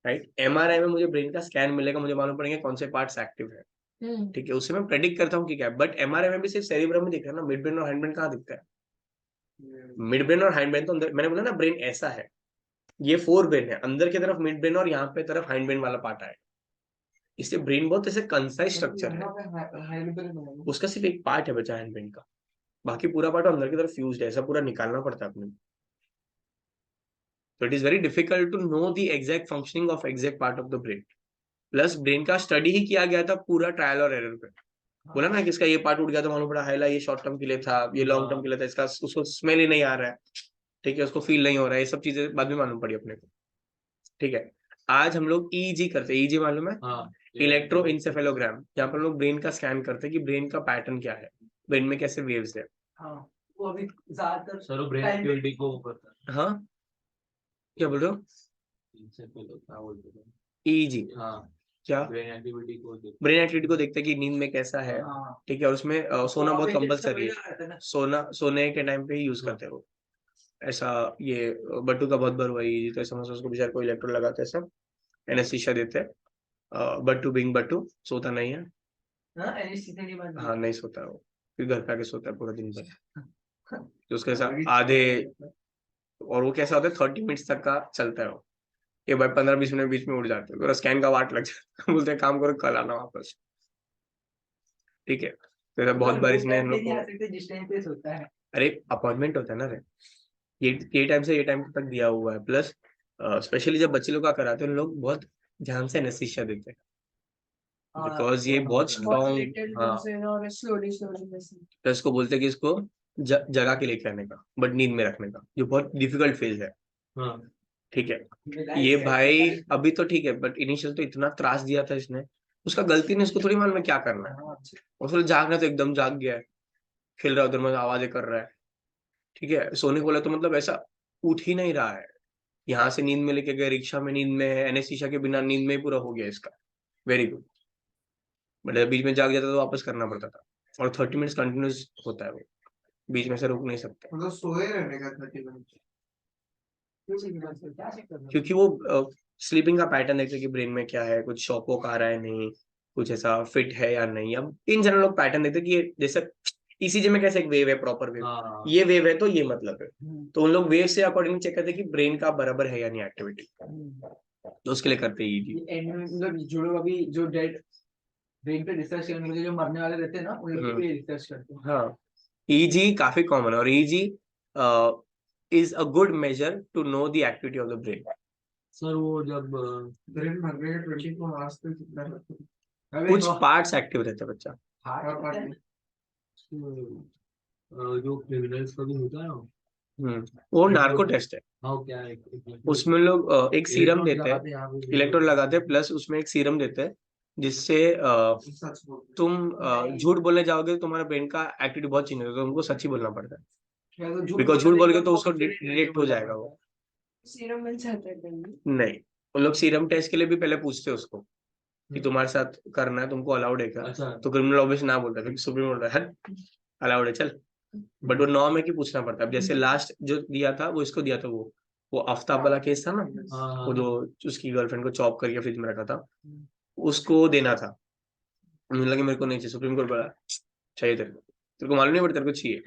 A: राइट? एमआरआई में मुझे ब्रेन का स्कैन मिलेगा, मुझे मालूम पड़ेगा कौन से पार्ट्स एक्टिव है। ठीक है, उससे मैं प्रेडिक्ट करता हूँ कि क्या है। बट एमआरआई में भी सिर्फ सेरिब्रम में दिख रहा है ना, मिड ब्रेन और हाइंड ब्रेन कहाँ दिखता है? मिड ब्रेन और हाइंड ब्रेन तो अंदर, मैंने बोला ना ब्रेन ऐसा है, ये फोर ब्रेन है, अंदर की तरफ मिड ब्रेन और यहाँ पे तरफ हाइंड ब्रेन वाला पार्ट है। इससे ब्रेन बहुत ऐसे कंसाइज स्ट्रक्चर है, उसका सिर्फ एक पार्ट है बचा हाइंड ब्रेन का, बाकी पूरा पार्ट अंदर की तरफ फ्यूज्ड है, ऐसा पूरा निकालना पड़ता है अपने। तो it is very difficult to know the exact functioning of exact part of the brain. Plus brain का स्टडी ही किया गया था पूरा ट्रायल और एरर पे। बोला ना कि इसका ये पार्ट उठ गया तो मालूम पड़ा हाइला ये शॉर्ट टर्म के लिए था, ये लॉन्ग टर्म के लिए था, इसका उसको स्मेल ही नहीं आ रहा है, ठीक है, उसको फील नहीं हो रहा है, ये सब चीजें बाद में मालूम पड़ी अपने को। ठीक है, आज हम लोग ईईजी करते हैं, ईईजी मालूम है, इलेक्ट्रो इंसेफेलोग्राम, यहाँ पर लोग ब्रेन का स्कैन करते हैं कि ब्रेन का पैटर्न क्या है, ब्रेन में कैसे वेव्स है।
B: वो अभी ज्यादातर
E: सर ब्रेन एक्टिविटी को वो करता है।
A: हाँ, क्या बोल रहे हो?
E: क्या बोलते हैं?
A: ईईजी,
E: हाँ,
A: क्या?
E: ब्रेन एक्टिविटी को
A: देखते हैं कि नींद में कैसा है। ठीक है, और उसमें सोना बहुत कंपलसरी है, सोने के टाइम पे ही यूज करते हो। ऐसा ये बट्टू का बहुत बार हुआ है, तो समझ उसको बेचारे को इलेक्ट्रोड लगाते हैं, सब एनेस्थीसिया देते हैं। बट्टू बिंग बट्टू सोता नहीं है, हाँ नहीं सोता है वो, फिर घर पे आके सोता है पूरा दिन भर, तो उसके साथ आधे, और वो कैसा होता है 30 मिनट्स तक का चलता है वो, ये भाई 15-20 मिनट बीच में उड़ जाते हैं, पूरा स्कैन का वाट लग जाता है, बोलते हैं काम करो कल आना वापस। ठीक है, तो ऐसा बहुत बार इसने हम लोग को,
B: जिस टाइम पे सोता है,
A: अरे अपॉइंटमेंट होता है ना रे, ये टाइम से ये टाइम तक दिया हुआ है। प्लस स्पेशली जब बच्चे लोग का कराते हैं, उन लोग बहुत ध्यान से एनेस्थीसिया देते हैं, बिकॉज ये बहुत स्ट्रॉन्ग, हाँ, प्लस को बोलते हैं कि इसको जगा के लेके आने का, बट नींद में रखने का, जो बहुत डिफिकल्ट फेज है। ठीक है, ये भाई अभी तो ठीक है, बट इनिशियल तो इतना त्रास दिया था इसने, उसका गलती नहीं, उसको थोड़ी मालूम है क्या करना है, उसने जागना तो एकदम जाग गया है, खेल रहा है उधर में आवाजें कर रहा है। ठीक है, सोने को बोला तो मतलब ऐसा उठ ही नहीं रहा है, यहाँ से नींद में लेके गए, रिक्शा में नींद में है, एनेस्थीसिया के बिना नींद में ही पूरा हो गया इसका, वेरी गुड। बट बीच में जाग जाता तो वापस करना पड़ता था, और 30 मिनट्स कंटिन्यूस होता है वो, बीच में से रुक नहीं सकते,
B: मतलब सोए रहने का 30 मिनट।
A: क्योंकि वो स्लीपिंग का पैटर्न देखते हैं कि ब्रेन में क्या है, कुछ शॉक वॉक आ रहा है नहीं, कुछ ऐसा फिट है या नहीं। अब इन जनरल लोग पैटर्न देखते हैं कि ये जैसे ईसीजी में कैसे एक वेव है, प्रॉपर वेव,
E: हाँ
A: ये वेव है तो ये मतलब है, तो उन लोग वेव से अकॉर्डिंग चेक करते हैं कि ब्रेन का बराबर है या नहीं एक्टिविटी, तो उसके लिए करते हैं ईजी।
B: एंड में मतलब जो लोग अभी जो डेड ब्रेन पे रिसर्च करने के लिए जो मरने वाले रहते हैं ना, उन लोग पे रिसर्च करते हैं।
A: हाँ, ईजी काफी कॉमन है, और EEG is a good measure to know the activity of the brain.
E: Sir वो जब
B: ब्रेन मरने के 24 आवर्स तक कितना रहता है?
A: कुछ पार्ट्स एक्टिव रहते हैं बच्चा,
B: और part
E: जो क्रिमिनल्स का भी होता है ना,
A: वो नार्को टेस्ट है,
E: हाँ क्या है
A: उसमें लोग एक सीरम देते हैं,
E: हैं,
A: इलेक्ट्रोड लगाते हैं, प्लस उसमें एक सीरम देते हैं जिससे
B: सच बोलते
A: तुम झूठ बोलने जाओगे तो तुम्हारा ब्रेन का एक्टिविटी बहुत चेंज होगा, तो तुमको सच ही बोलना पड़ता है,
B: हैं। तो झूठ
A: बिकॉज झूठ बोलोगे तो उसको डिटेक्ट हो जाएगा वो।
C: सीरम बन जाता है कहीं।
A: नहीं, वो लोग सीरम टेस्ट के लिए भी पहले पूछते हैं उसको कि तुम्हारे साथ करना है, तुमको अलाउड है क्या,
E: अच्छा
A: तो क्रिमिनल ऑफिस ना बोलता है, क्योंकि सुप्रीम बोल रहा है अलाउड है चल, बट वो नॉर्म है कि पूछना पड़ता है। अब जैसे लास्ट जो दिया था वो इसको दिया था, वो आफ्ताब वाला केस था ना, वो जो उसकी गर्लफ्रेंड को चॉप करके फ्रिज में रखा था, उसको देना था, मुझे लगा मेरे को नहीं चाहिए, सुप्रीम कोर्ट बोला चाहिए तेरे को मालूम नहीं पड़ता तेरे को चाहिए,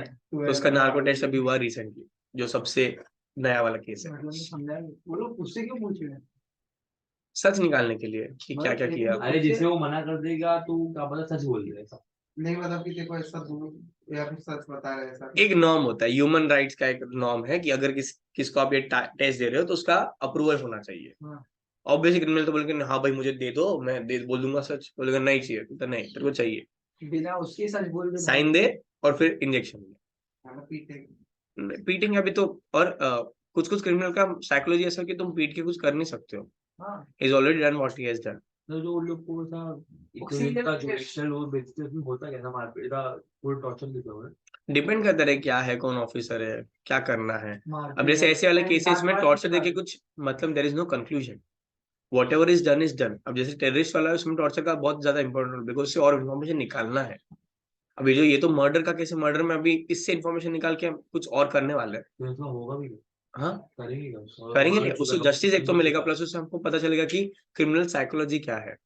A: तो उसका नार्को टेस्ट अभी हुआ रिसेंटली, जो सबसे नया वाला केस है,
B: मतलब समझा नहीं। वो लोग उससे क्यों पूछ रहे हैं?
A: सच निकालने के लिए कि क्या क्या किया।
E: अरे जिसे वो मना कर देगा तो क्या पता सच बोल देगा ऐसा।
B: नहीं मतलब कि देखो ऐसा दूर या फिर सच बता रहे हैं ऐसा।
A: एक नॉर्म होता है, ह्यूमन राइट्स का एक नॉर्म है कि अगर किसको आप ये टेस्ट दे रहे हो तो उसका अप्रूवल होना चाहिए।
B: हाँ।
A: ऑब्वियसली क्रिमिनल तो बोलेंगे हाँ भाई मुझे दे दो, मैं दे बोल दूंगा सच, बोलेगा नहीं चाहिए, तो नहीं तेरे को चाहिए,
B: बिना उसके सच बोल दे
A: साइन दे और फिर इंजेक्शन दे,
B: हाँ, पीटे।
A: पीटेंगे अभी तो। और कुछ कुछ क्रिमिनल का साइकोलॉजी ऐसा है कि तुम पीट के कुछ कर नहीं सकते हो,
B: हाँ
A: is already done what he has done.
E: तो जो उन लोग को ऐसा
B: Oxygen
E: का
B: test.
E: जो एक्शन वो बेचते हैं उसमें होता कैसा मारपीट का फुल टॉर्चर देते हुए।
A: डिपेंड करता है क्या है, कौन ऑफिसर है, क्या करना है।
B: मारपीट
A: अब जैसे ऐसे वाले
B: है,
A: केसेस में
B: बात
A: टॉर्चर
B: की
A: देके
B: बात।
A: कुछ मतलब there is no conclusion, whatever is done is done. अब जैसे टेररिस्ट वाला है उसमें टॉर्चर का बहुत ज्यादा इंपॉर्टेंट रोल, बिकॉज उससे और इन्फॉर्मेशन निकालना है। अभी जो ये तो मर्डर का केस है, मर्डर में अभी इससे इन्फॉर्मेशन निकाल के हम कुछ और करने वाले हैं।
E: तो ऐसा होगा भी
A: हाँ
E: करेंगे
A: करेंगे क्या, उससे जस्टिस एक तो मिलेगा, प्लस उससे हमको पता चलेगा कि क्रिमिनल साइकोलॉजी क्या है।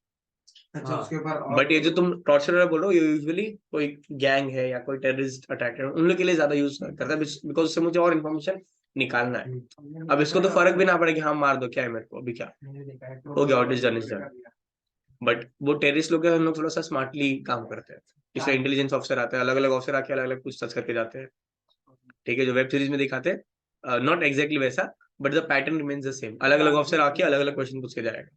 B: अच्छा उसके ऊपर
A: बट ये जो तुम टॉर्चर वाला बोल रहे हो, ये यूजुअली कोई गैंग है या कोई टेररिस्ट अटैक है, उन लोग के लिए ज्यादा यूज करता है, बिकॉज उससे मुझे और इन्फॉर्मेशन निकालना है। अब इसको तो फर्क भी ना पड़े कि हाँ मार दो, क्या है मेरे को अभी, क्या हो गया, what is done is done. But वो टेररिस्ट लोग हैं, हम लोग थोड़ा सा स्मार्टली काम करते हैं, इसलिए इंटेलिजेंस ऑफिसर आते हैं, अलग अलग ऑफिसर आके अलग अलग पूछताछ करके जाते हैं। ठीक है, जो वेब सीरीज में दिखाते हैं, नॉट एग्जैक्टली वैसा, but the pattern remains the same, अलग अलग ऑफिसर आके अलग अलग क्वेश्चन पूछ के जाएगा।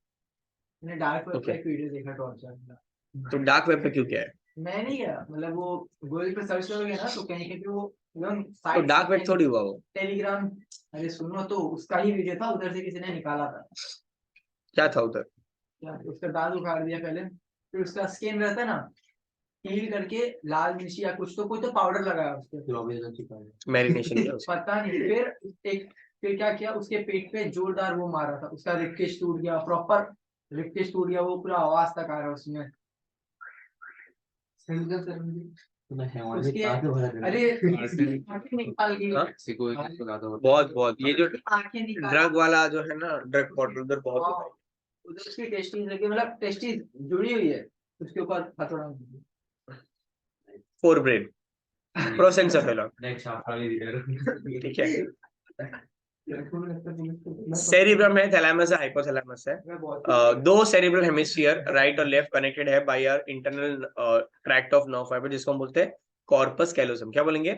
B: मैंने डार्क वेब
A: Okay.
B: पे एक वीडियो देखा टॉर्चर का।
A: तो डार्क वेब पे क्यों क्या है,
B: मैं नहीं गया, मतलब वो गूगल पे सर्च करोगे ना तो कहीं कहीं पे वो एकदम
A: तो
B: साइट
A: डार्क वेब थोड़ी हुआ वो,
B: टेलीग्राम। अरे सुनो तो उसका ही वीडियो था, उधर से किसी ने निकाला था।
A: क्या था उधर।
B: क्या उसका दाल उखाड़ दिया पहले, फिर उसका स्किन रहता है ना, पील करके लाल मिर्ची या कुछ तो पाउडर लगाया उसके
A: मैरिनेशन किया उसका।
B: पता नहीं। फिर क्या किया, उसके पेट पे जोरदार वो मारा था, उसका रिबकेज टूट गया, प्रॉपर रिबकेज टूट गया, वो पूरा आवाज तक आ रहा है उसमें। उसके अरे आंखें निकाल दी।
A: बहुत बहुत ये जो
B: आंखें निकाल
A: ड्रग वाला जो है ना, ड्रग बॉटल उधर बहुत होता है।
B: उधर उसकी टेस्टीज लगी, मतलब टेस्टीज जुड़ी हुई है उसके ऊपर हथौड़ा।
A: फोर ब्रेन प्रोसेंसेफेलॉन,
E: नेक्स्ट आपका
A: ठीक है। सेरिब्रम है, थैलेमस है, हाइपोथैलेमस है। दो सेरिब्रल हेमिस्फीयर राइट और लेफ्ट कनेक्टेड है by our internal tract of nerve fiber, जिसको हम बोलते हैं कॉर्पस कैलोसम। क्या बोलेंगे,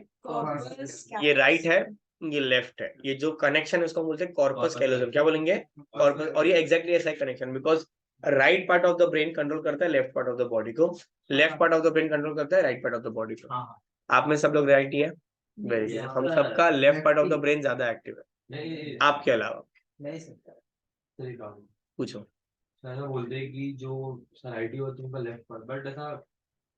A: ये राइट है, ये लेफ्ट है, ये जो कनेक्शन है उसको हम बोलते हैं कॉर्पस कैलोसम। क्या बोलेंगे, कॉर्पस। और ये एग्जैक्टली ऐसा connection, because right part of the brain control करता है left part of the body को, left part of the brain control करता है right part of the body को। आप में सब लोग राइट ही है, वेरी गुड। हम सबका left part of the brain ज्यादा एक्टिव है आपके अलावा।
B: नहीं सकता।
A: पूछो।
E: ऐसा बोलते हैं कि जो सराइटी होती है उनका लेफ्ट पार्ट, बट ऐसा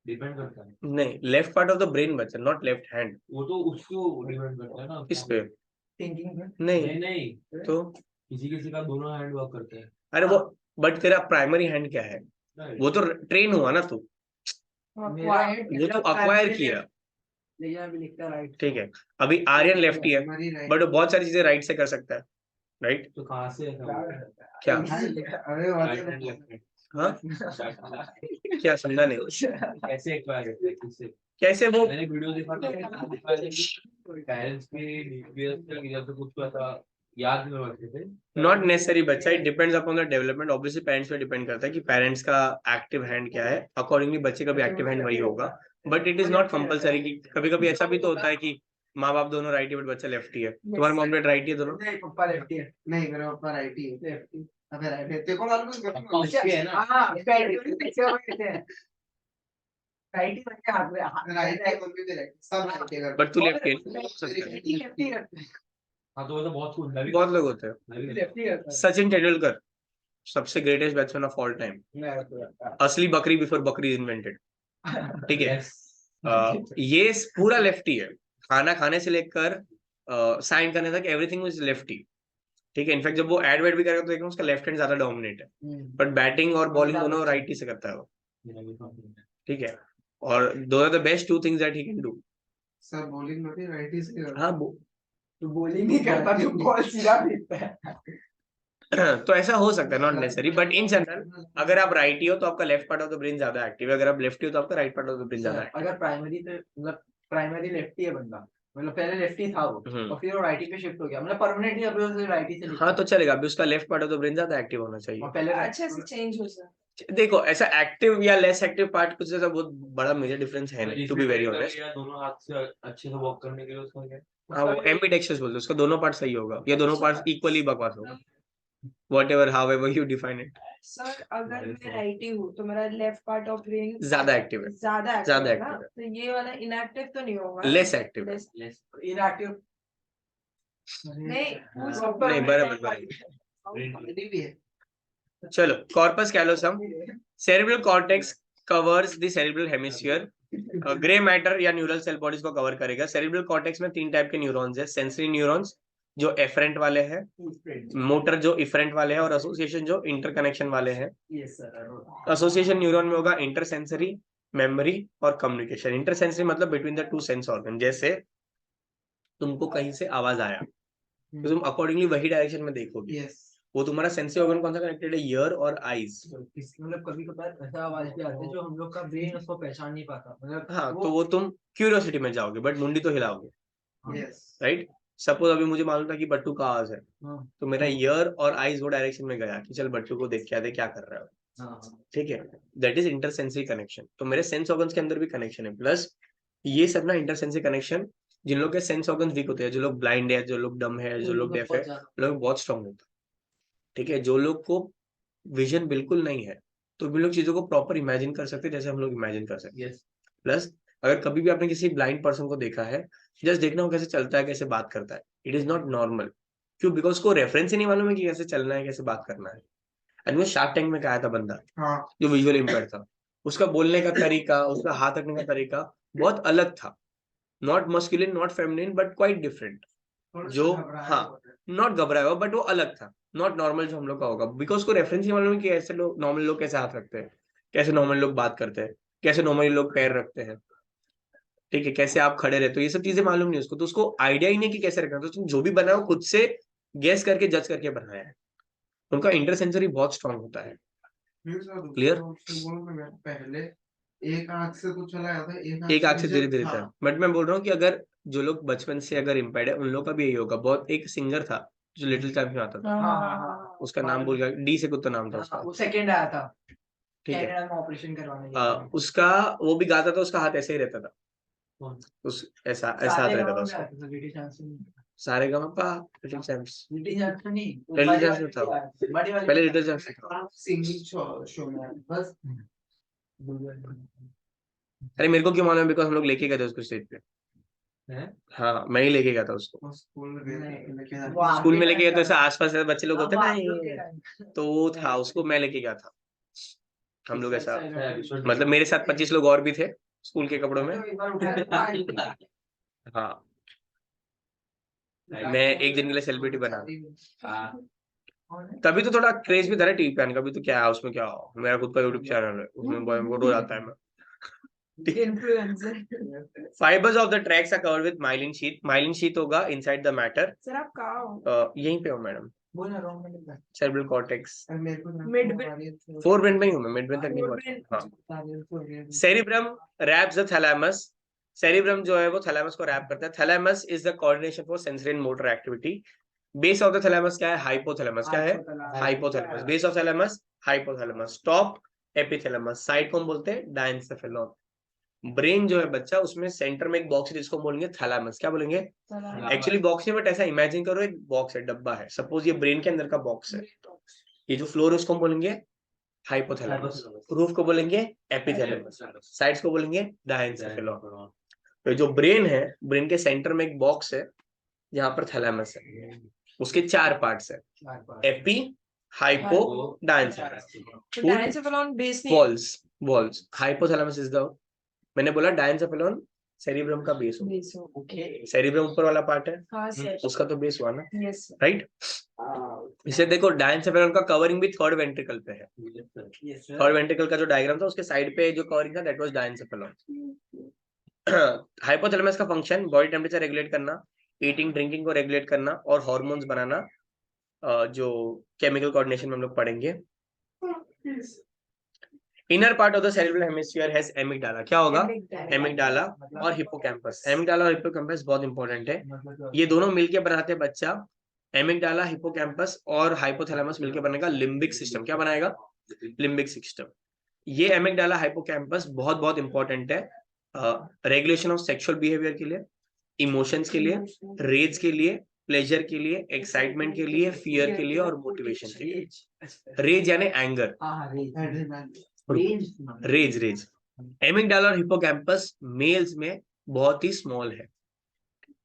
E: डिपेंड करता है।
A: नहीं, left part of the brain बचा, नॉट लेफ्ट हैंड।
E: वो तो उसको डिपेंड करता है ना
A: इस पे
B: थिंकिंग
A: नहीं
E: नहीं नहीं,
A: तो
E: किसी किसी का दोनों हैंड वर्क करते हैं।
A: अरे वो बट तेरा प्राइमरी हैंड क्या है? वो तो ट्रेन हुआ ना तू, वो तो अक्वायर किया।
B: राइट
A: ठीक है, अभी आर्यन लेफ्टी है बट वो बहुत सारी चीजें राइट से कर सकता है, राइट?
E: तो कहाँ से ऐसा हुआ?
A: क्या?
B: अरे
E: Right hand, left hand.
A: हाँ, क्या समझा नहीं?
E: कैसे एक्वायर करते हैं, किससे?
A: कैसे वो
E: मैंने वीडियो देखा था, पेरेंट्स के डीपीएस के जब से कुछ ऐसा याद नहीं रखते थे।
A: नॉट नेसेसरी बच्चा, it depends upon the development. Obviously parents पे डिपेंड करता है कि पेरेंट्स का एक्टिव हैंड क्या है, अकॉर्डिंगली बच्चे का भी एक्टिव हैंड वही होगा। But it is not compulsory कि कभी कभी ऐसा भी तो होता है कि माँ बाप दोनों राइट ही बट बच्चा लेफ्टी है। तुम्हारे मॉम डैड राइट ही है दोनों?
B: नहीं पापा लेफ्टी है। नहीं मेरा पापा राइट ही है। लेफ्टी अबे राइट है, तेरे को मालूम है
E: पापा उसके है ना?
B: हां राइट ही रखे हाथ में, राइट है मम्मी भी राइट, सब राइट है।
A: बट तू लेफ्टी
B: लेफ्टी है।
E: हाँ तो वो तो बहुत कुछ, मैं भी
A: बहुत लोग होते हैं।
E: मैं भी
B: लेफ्टी है।
A: सचिन तेंदुलकर सबसे greatest batsman of all time, असली बकरी बिफोर बकरी इन्वेंटेड, ठीक है? ये पूरा लेफ्टी है, खाना खाने से लेकर साइन करने तक एवरीथिंग इज लेफ्टी, ठीक है? इनफैक्ट जब वो एड वेड भी करेगा तो देखना उसका लेफ्ट हैंड ज्यादा डोमिनेट है, बट बैटिंग और बॉलिंग दोनों राइट ही से करता है वो, ठीक है? और दो are the best two things that he can do.
B: Sir bowling में भी राइट ही से करता।
A: हाँ
B: तो बॉलिंग नहीं करता, तो बॉल सीधा फेंकता है।
A: तो ऐसा हो सकता है, not necessary, but in general अगर आप राइट ही हो तो आपका left part of the brain ज्यादा एक्टिव है, अगर आप लेफ्टी हो तो आपका right part of the brain ज्यादा एक्टिव
B: अगर प्राइमरी पे मतलब प्राइमरी लेफ्टी है बंदा, मतलब पहले लेफ्टी था वो
A: है।
B: और फिर वो राइटी पे शिफ्ट हो गया, मतलब परमानेंटली अभी उसे राइटी से
A: हाँ तो चलेगा, अभी उसका left part of the brain ज्यादा एक्टिव होना चाहिए।
B: और पहले
C: अच्छा से चेंज हो सकता
A: देखो ऐसा एक्टिव या लेस एक्टिव पार्ट कुछ ऐसा बहुत बड़ा मेजर डिफरेंस है नहीं, टू बी वेरी ऑनेस्ट।
E: दोनों हाथ से अच्छे से वर्क करने के लिए उसका क्या?
A: हाँ वो एम्बिडेक्सियस बोलते हैं उसका, दोनों पार्ट सही होगा या दोनों पार्ट इक्वली बकवास होगा, whatever however you define it.
C: Sir अगर मैं राइटी हूँ तो मेरा लेफ्ट पार्ट ऑफ ब्रेन
A: ज्यादा एक्टिव है,
C: ज्यादा
A: ज्यादा
C: एक्टिव है ना,
A: active
C: तो ये वाला इनएक्टिव तो नहीं होगा?
A: लेस एक्टिव है।
B: इनएक्टिव
C: नहीं
A: नहीं बराबर।
B: भी है।
A: चलो, corpus callosum, cerebral cortex covers the cerebral hemisphere, grey matter या न्यूरल सेल बॉडीज को कवर करेगा। सेरेब्रल कॉर्टेक्स में 3 टाइप के न्यूरॉन्स है, सेंसरी न्यूरॉन्स जो एफरेंट वाले हैं, मोटर जो इफरेंट वाले हैं, और एसोसिएशन जो इंटरकनेक्शन वाले हैं। एसोसिएशन न्यूरॉन में होगा इंटरसेंसरी, मेमोरी और कम्युनिकेशन। इंटरसेंसरी मतलब बिटवीन द 2 सेंस ऑर्गन, जैसे तुमको कहीं से आवाज आया तो तुम अकॉर्डिंगली वही डायरेक्शन में देखोगे। वो तुम्हारा सेंसरी ऑर्गन कौन सा कनेक्टेड है? ईयर और आईज।
B: मतलब कभी कभार ऐसा आवाज भी आती है जो हम लोग का ब्रेन उसको पहचान नहीं पाता, मतलब
A: हाँ तो वो तुम क्यूरियोसिटी में जाओगे बट मुंडी तो हिलाओगे,
B: यस
A: राइट? सपोज अभी मुझे मालूम था कि बट्टू का आवाज है, तो मेरा ईयर और आईज वो डायरेक्शन में गया कि चल बट्टू को देख के आते क्या कर रहा है, ठीक है? That is intersensory connection. तो मेरे सेंस ऑर्गन्स के अंदर भी कनेक्शन है, प्लस ये सब ना इंटरसेंसरी कनेक्शन, जिन लोग के सेंस ऑर्गन्स वीक होते हैं, जो लोग ब्लाइंड है, जो लोग डम है, जो लोग डेफ है, लोग बहुत स्ट्रांग होता है, ठीक है? जो लोग को विजन बिल्कुल नहीं है तो भी लोग चीजों को प्रॉपर इमेजिन कर सकते हैं जैसे हम लोग इमेजिन कर सकते हैं। प्लस अगर कभी भी आपने किसी ब्लाइंड पर्सन को देखा है, जस्ट देखना हो कैसे चलता है, कैसे बात करता है, इट इज नॉट नॉर्मल। क्यों? बिकॉज उसको रेफरेंस ही नहीं मालूम है कि कैसे चलना है, कैसे बात करना है। एंड वो शार्क टैंक में आया था बंदा जो विजुअल इम्पेयर था, उसका बोलने का तरीका, उसका हाथ रखने का तरीका बहुत अलग था, not masculine not feminine but quite different. जो हाँ नॉट घबराया हुआ बट वो अलग था, नॉट नॉर्मल जो हम लोग का होगा, बिकॉज उसको रेफरेंस ही मालूम है कि ऐसे लोग, नॉर्मल लोग कैसे हाथ रखते हैं, कैसे नॉर्मल लोग बात करते हैं, कैसे नॉर्मली लोग पैर रखते हैं, ठीक है? कैसे आप खड़े रहते हो, ये सब चीजें मालूम नहीं उसको, तो उसको आइडिया ही नहीं कि कैसे रखना। तो तुम जो भी बनाया हो खुद से गेस करके जज करके बनाया है। उनका इंटरसेंसरी बहुत स्ट्रांग होता है। क्लियर?
B: पहले एक आंख से तो चला जाता है,
A: एक आंख से धीरे धीरे
B: हाँ।
A: था, बट मैं बोल रहा हूँ कि अगर जो लोग बचपन से अगर इम्पेयर्ड है उन लोग का भी यही होगा। बहुत एक सिंगर था जो लिटिल चैंप में आता था,
B: हाँ
A: उसका नाम भूल गया, डी से कुछ तो नाम था उसका,
B: वो सेकंड आया था
A: ठीक है?
B: कनाडा में ऑपरेशन करवाने के लिए।
A: उसका वो भी गाता था, उसका हाथ ऐसे ही रहता था, उस ऐसा ऐसा हाथ रहता था उसका।
B: ब्रिटिश आंसर
A: सारे gamma little champs,
B: British answer नहीं,
A: लिटिल चैंप्स में था,
B: बड़ी वाली
A: पहले लिटिल चैंप्स में था।
B: सिंगिंग शो में बस।
A: अरे मेरे को क्यों मालूम है? बिकॉज हम लोग लेके गए थे उसको स्टेज पे। हाँ मैं ही लेके गया था उसको,
B: स्कूल में
A: स्कूल में लेके गए तो ऐसे आसपास ऐसे बच्चे लोग होते हैं ना, तो वो था, उसको मैं लेके गया था। हम लोग ऐसा, मतलब मेरे साथ 25 लोग और भी थे स्कूल के कपड़ों में। हाँ मैं एक दिन के लिए सेलिब्रिटी बना,
E: हाँ,
A: तभी तो थोड़ा क्रेज भी था ना टीवी पे आने का। अभी तो क्या है उसमें, क्या हो, मेरा खुद का यूट्यूब चैनल है, उसमें वो रोज आता है मैं।
C: Influencer.
A: Fibres of the tracts are covered with myelin sheath. Myelin sheath होगा इनसाइड द मैटर।
C: सर आप कहाँ हो?
A: यहीं पे हो मैडम,
B: बोल ना रॉन्ग में
A: सेरेब्रल कॉर्टेक्स।
B: मेरे को
C: Mid-
A: फोर ब्रेन में ही हूँ मैं, मिड ब्रेन तक नहीं पहुंचा। हाँ, cerebrum wraps the thalamus. Cerebrum जो है वो थैलेमस को रैप करता है। Thalamus is the coordination for sensory and motor activity. Base of the thalamus क्या है? हाइपोथैलेमस। क्या है? Hypothalamus. Base of thalamus hypothalamus. Top epithalamus. Side को हम बोलते हैं डायंसेफेलॉन। ब्रेन जो है बच्चा, उसमें सेंटर में एक बॉक्स है जिसको बोलेंगे थैलेमस। क्या बोलेंगे? एक्चुअली बॉक्स नहीं, बट ऐसा इमेजिन करो एक बॉक्स है, डब्बा है, सपोज ये ब्रेन के अंदर का बॉक्स है। ये जो फ्लोर है उसको हम बोलेंगे हाइपोथैलेमस। रूफ को बोलेंगे एपिथैलेमस। साइड्स को बोलेंगे डायंसेफेलॉन। तो जो ब्रेन है, ब्रेन के सेंटर में एक बॉक्स है जहां पर थैलेमस है। उसके 4 पार्ट्स है, AP, hypo, diencephalon.
C: Diencephalon base नहीं है।
A: वॉल्स। हाइपोथैलेमस इज द, मैंने बोला डायंसेफेलॉन सेरिब्रम का बेस हो।
C: बेस हो, ओके।
A: सेरिब्रम ऊपर वाला पार्ट है,
C: हाँ सर।
A: उसका तो बेस हुआ ना,
C: यस सर।
A: राइट। इसे देखो, डायंसेफेलॉन का कवरिंग भी थर्ड वेंट्रिकल पे है। थर्ड वेंट्रिकल का जो डायग्राम था उसके साइड पे जो कवरिंग था दैट वाज डायंसेफेलॉन। हाइपोथैलेमस का फंक्शन बॉडी टेम्परेचर रेगुलेट करना, ईटिंग ड्रिंकिंग को रेगुलेट करना और हार्मोन्स बनाना, जो केमिकल कोऑर्डिनेशन में हम लोग पढ़ेंगे। Inner part of the cerebral hemisphere has amygdala. क्या होगा? एमिगडाला और हिप्पोकैम्पस। एमिगडाला और हिप्पोकैम्पस बहुत इंपॉर्टेंट है, ये दोनों मिलके बनाते हैं बच्चा। एमिगडाला, हिप्पोकैम्पस और हाइपोथैलेमस मिलकर बनेगा लिम्बिक सिस्टम। क्या बनाएगा? Limbic system. ये एमिगडाला हाइपोकैम्पस बहुत बहुत इंपॉर्टेंट है रेगुलेशन ऑफ सेक्सुअल बिहेवियर के लिए, इमोशंस के लिए, रेज के लिए, प्लेजर के लिए, एक्साइटमेंट के लिए, फियर के लिए और मोटिवेशन के लिए। रेज यानी एंगर, रेज। एमिगडाला और हिप्पोकैम्पस मेल्स में बहुत ही स्मॉल है।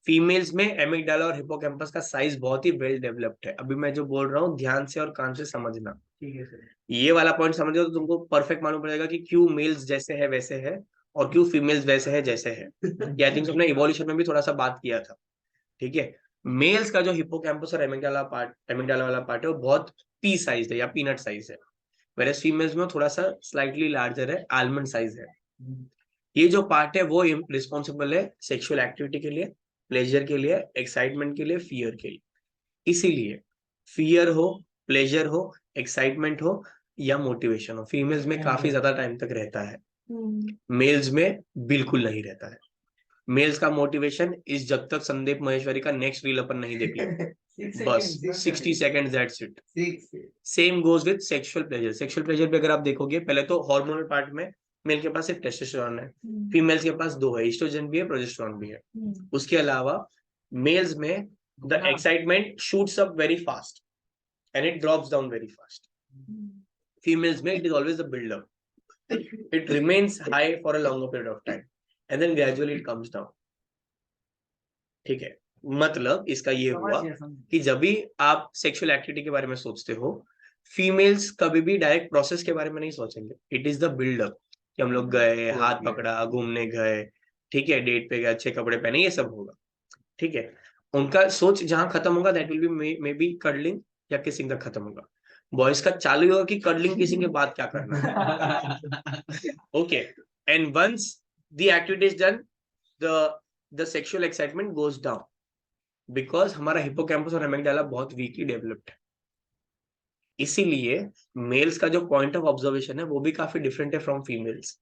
A: फीमेल्स में एमिगडाला और हिप्पोकैम्पस का साइज बहुत ही वेल डेवलप्ड है। अभी मैं जो बोल रहा हूँ ध्यान से और कान से समझना।
B: ठीक है सर।
A: ये वाला पॉइंट समझो तो तुमको परफेक्ट मालूम पड़ेगा कि क्यों मेल्स जैसे है वैसे है और क्यों फीमेल्स वैसे है जैसे है। ये आई थिंक हमने इवोल्यूशन में भी थोड़ा सा बात किया था। ठीक है, मेल्स का जो हिप्पोकैम्पस और एमिगडाला वाला पार्ट है वो बहुत पी साइज है या पीनट साइज है, वेरएज फीमेल्स में थोड़ा सा स्लाइटली लार्जर है, आलमंड साइज है। ये जो पार्ट है वो रिस्पॉन्सिबल है सेक्सुअल एक्टिविटी के लिए, प्लेजर के लिए, एक्साइटमेंट के लिए, फियर के लिए। इसीलिए फियर हो, प्लेजर हो, एक्साइटमेंट हो या मोटिवेशन हो, फीमेल्स में काफी ज्यादा टाइम तक रहता है, मेल्स में बिल्कुल नहीं रहता है। मेल्स का मोटिवेशन इस जब तक संदीप महेश्वरी का नेक्स्ट रील अपन नहीं देख लेते, बस 60 seconds, that's it. Same goes with sexual pleasure. Sexual pleasure भी अगर आप देखोगे, पहले तो हार्मोनल पार्ट में मेल के पास सिर्फ टेस्टोस्टेरोन है, फीमेल्स के पास 2 है, ईस्ट्रोजन भी है, प्रोजेस्टेरोन भी है। उसके अलावा मेल्स में the excitement shoots up very fast and it drops down very fast. Females में it is always the build up, it remains high for a longer period of time and then gradually it comes down. ठीक है, मतलब इसका ये हुआ कि जब भी आप सेक्सुअल एक्टिविटी के बारे में सोचते हो, फीमेल्स कभी भी डायरेक्ट प्रोसेस के बारे में नहीं सोचेंगे। इट इज द बिल्डअप कि हम लोग गए, हाथ पकड़ा, घूमने गए, ठीक है, डेट पे गए, अच्छे कपड़े पहने, ये सब होगा। ठीक है, उनका सोच जहां खत्म होगा that will be may be curling या किसिंग तक खत्म होगा। बॉयज का चालू होगा कि कर्लिंग किसिंग के बाद क्या करना। Okay, and once the activity is done, the sexual excitement goes down because हमारा हिप्पोकैम्पस और एमिगडाला बहुत वीकली डेवलप्ड है। इसीलिए मेल्स का जो पॉइंट ऑफ ऑब्जर्वेशन है वो भी काफी डिफरेंट है from females.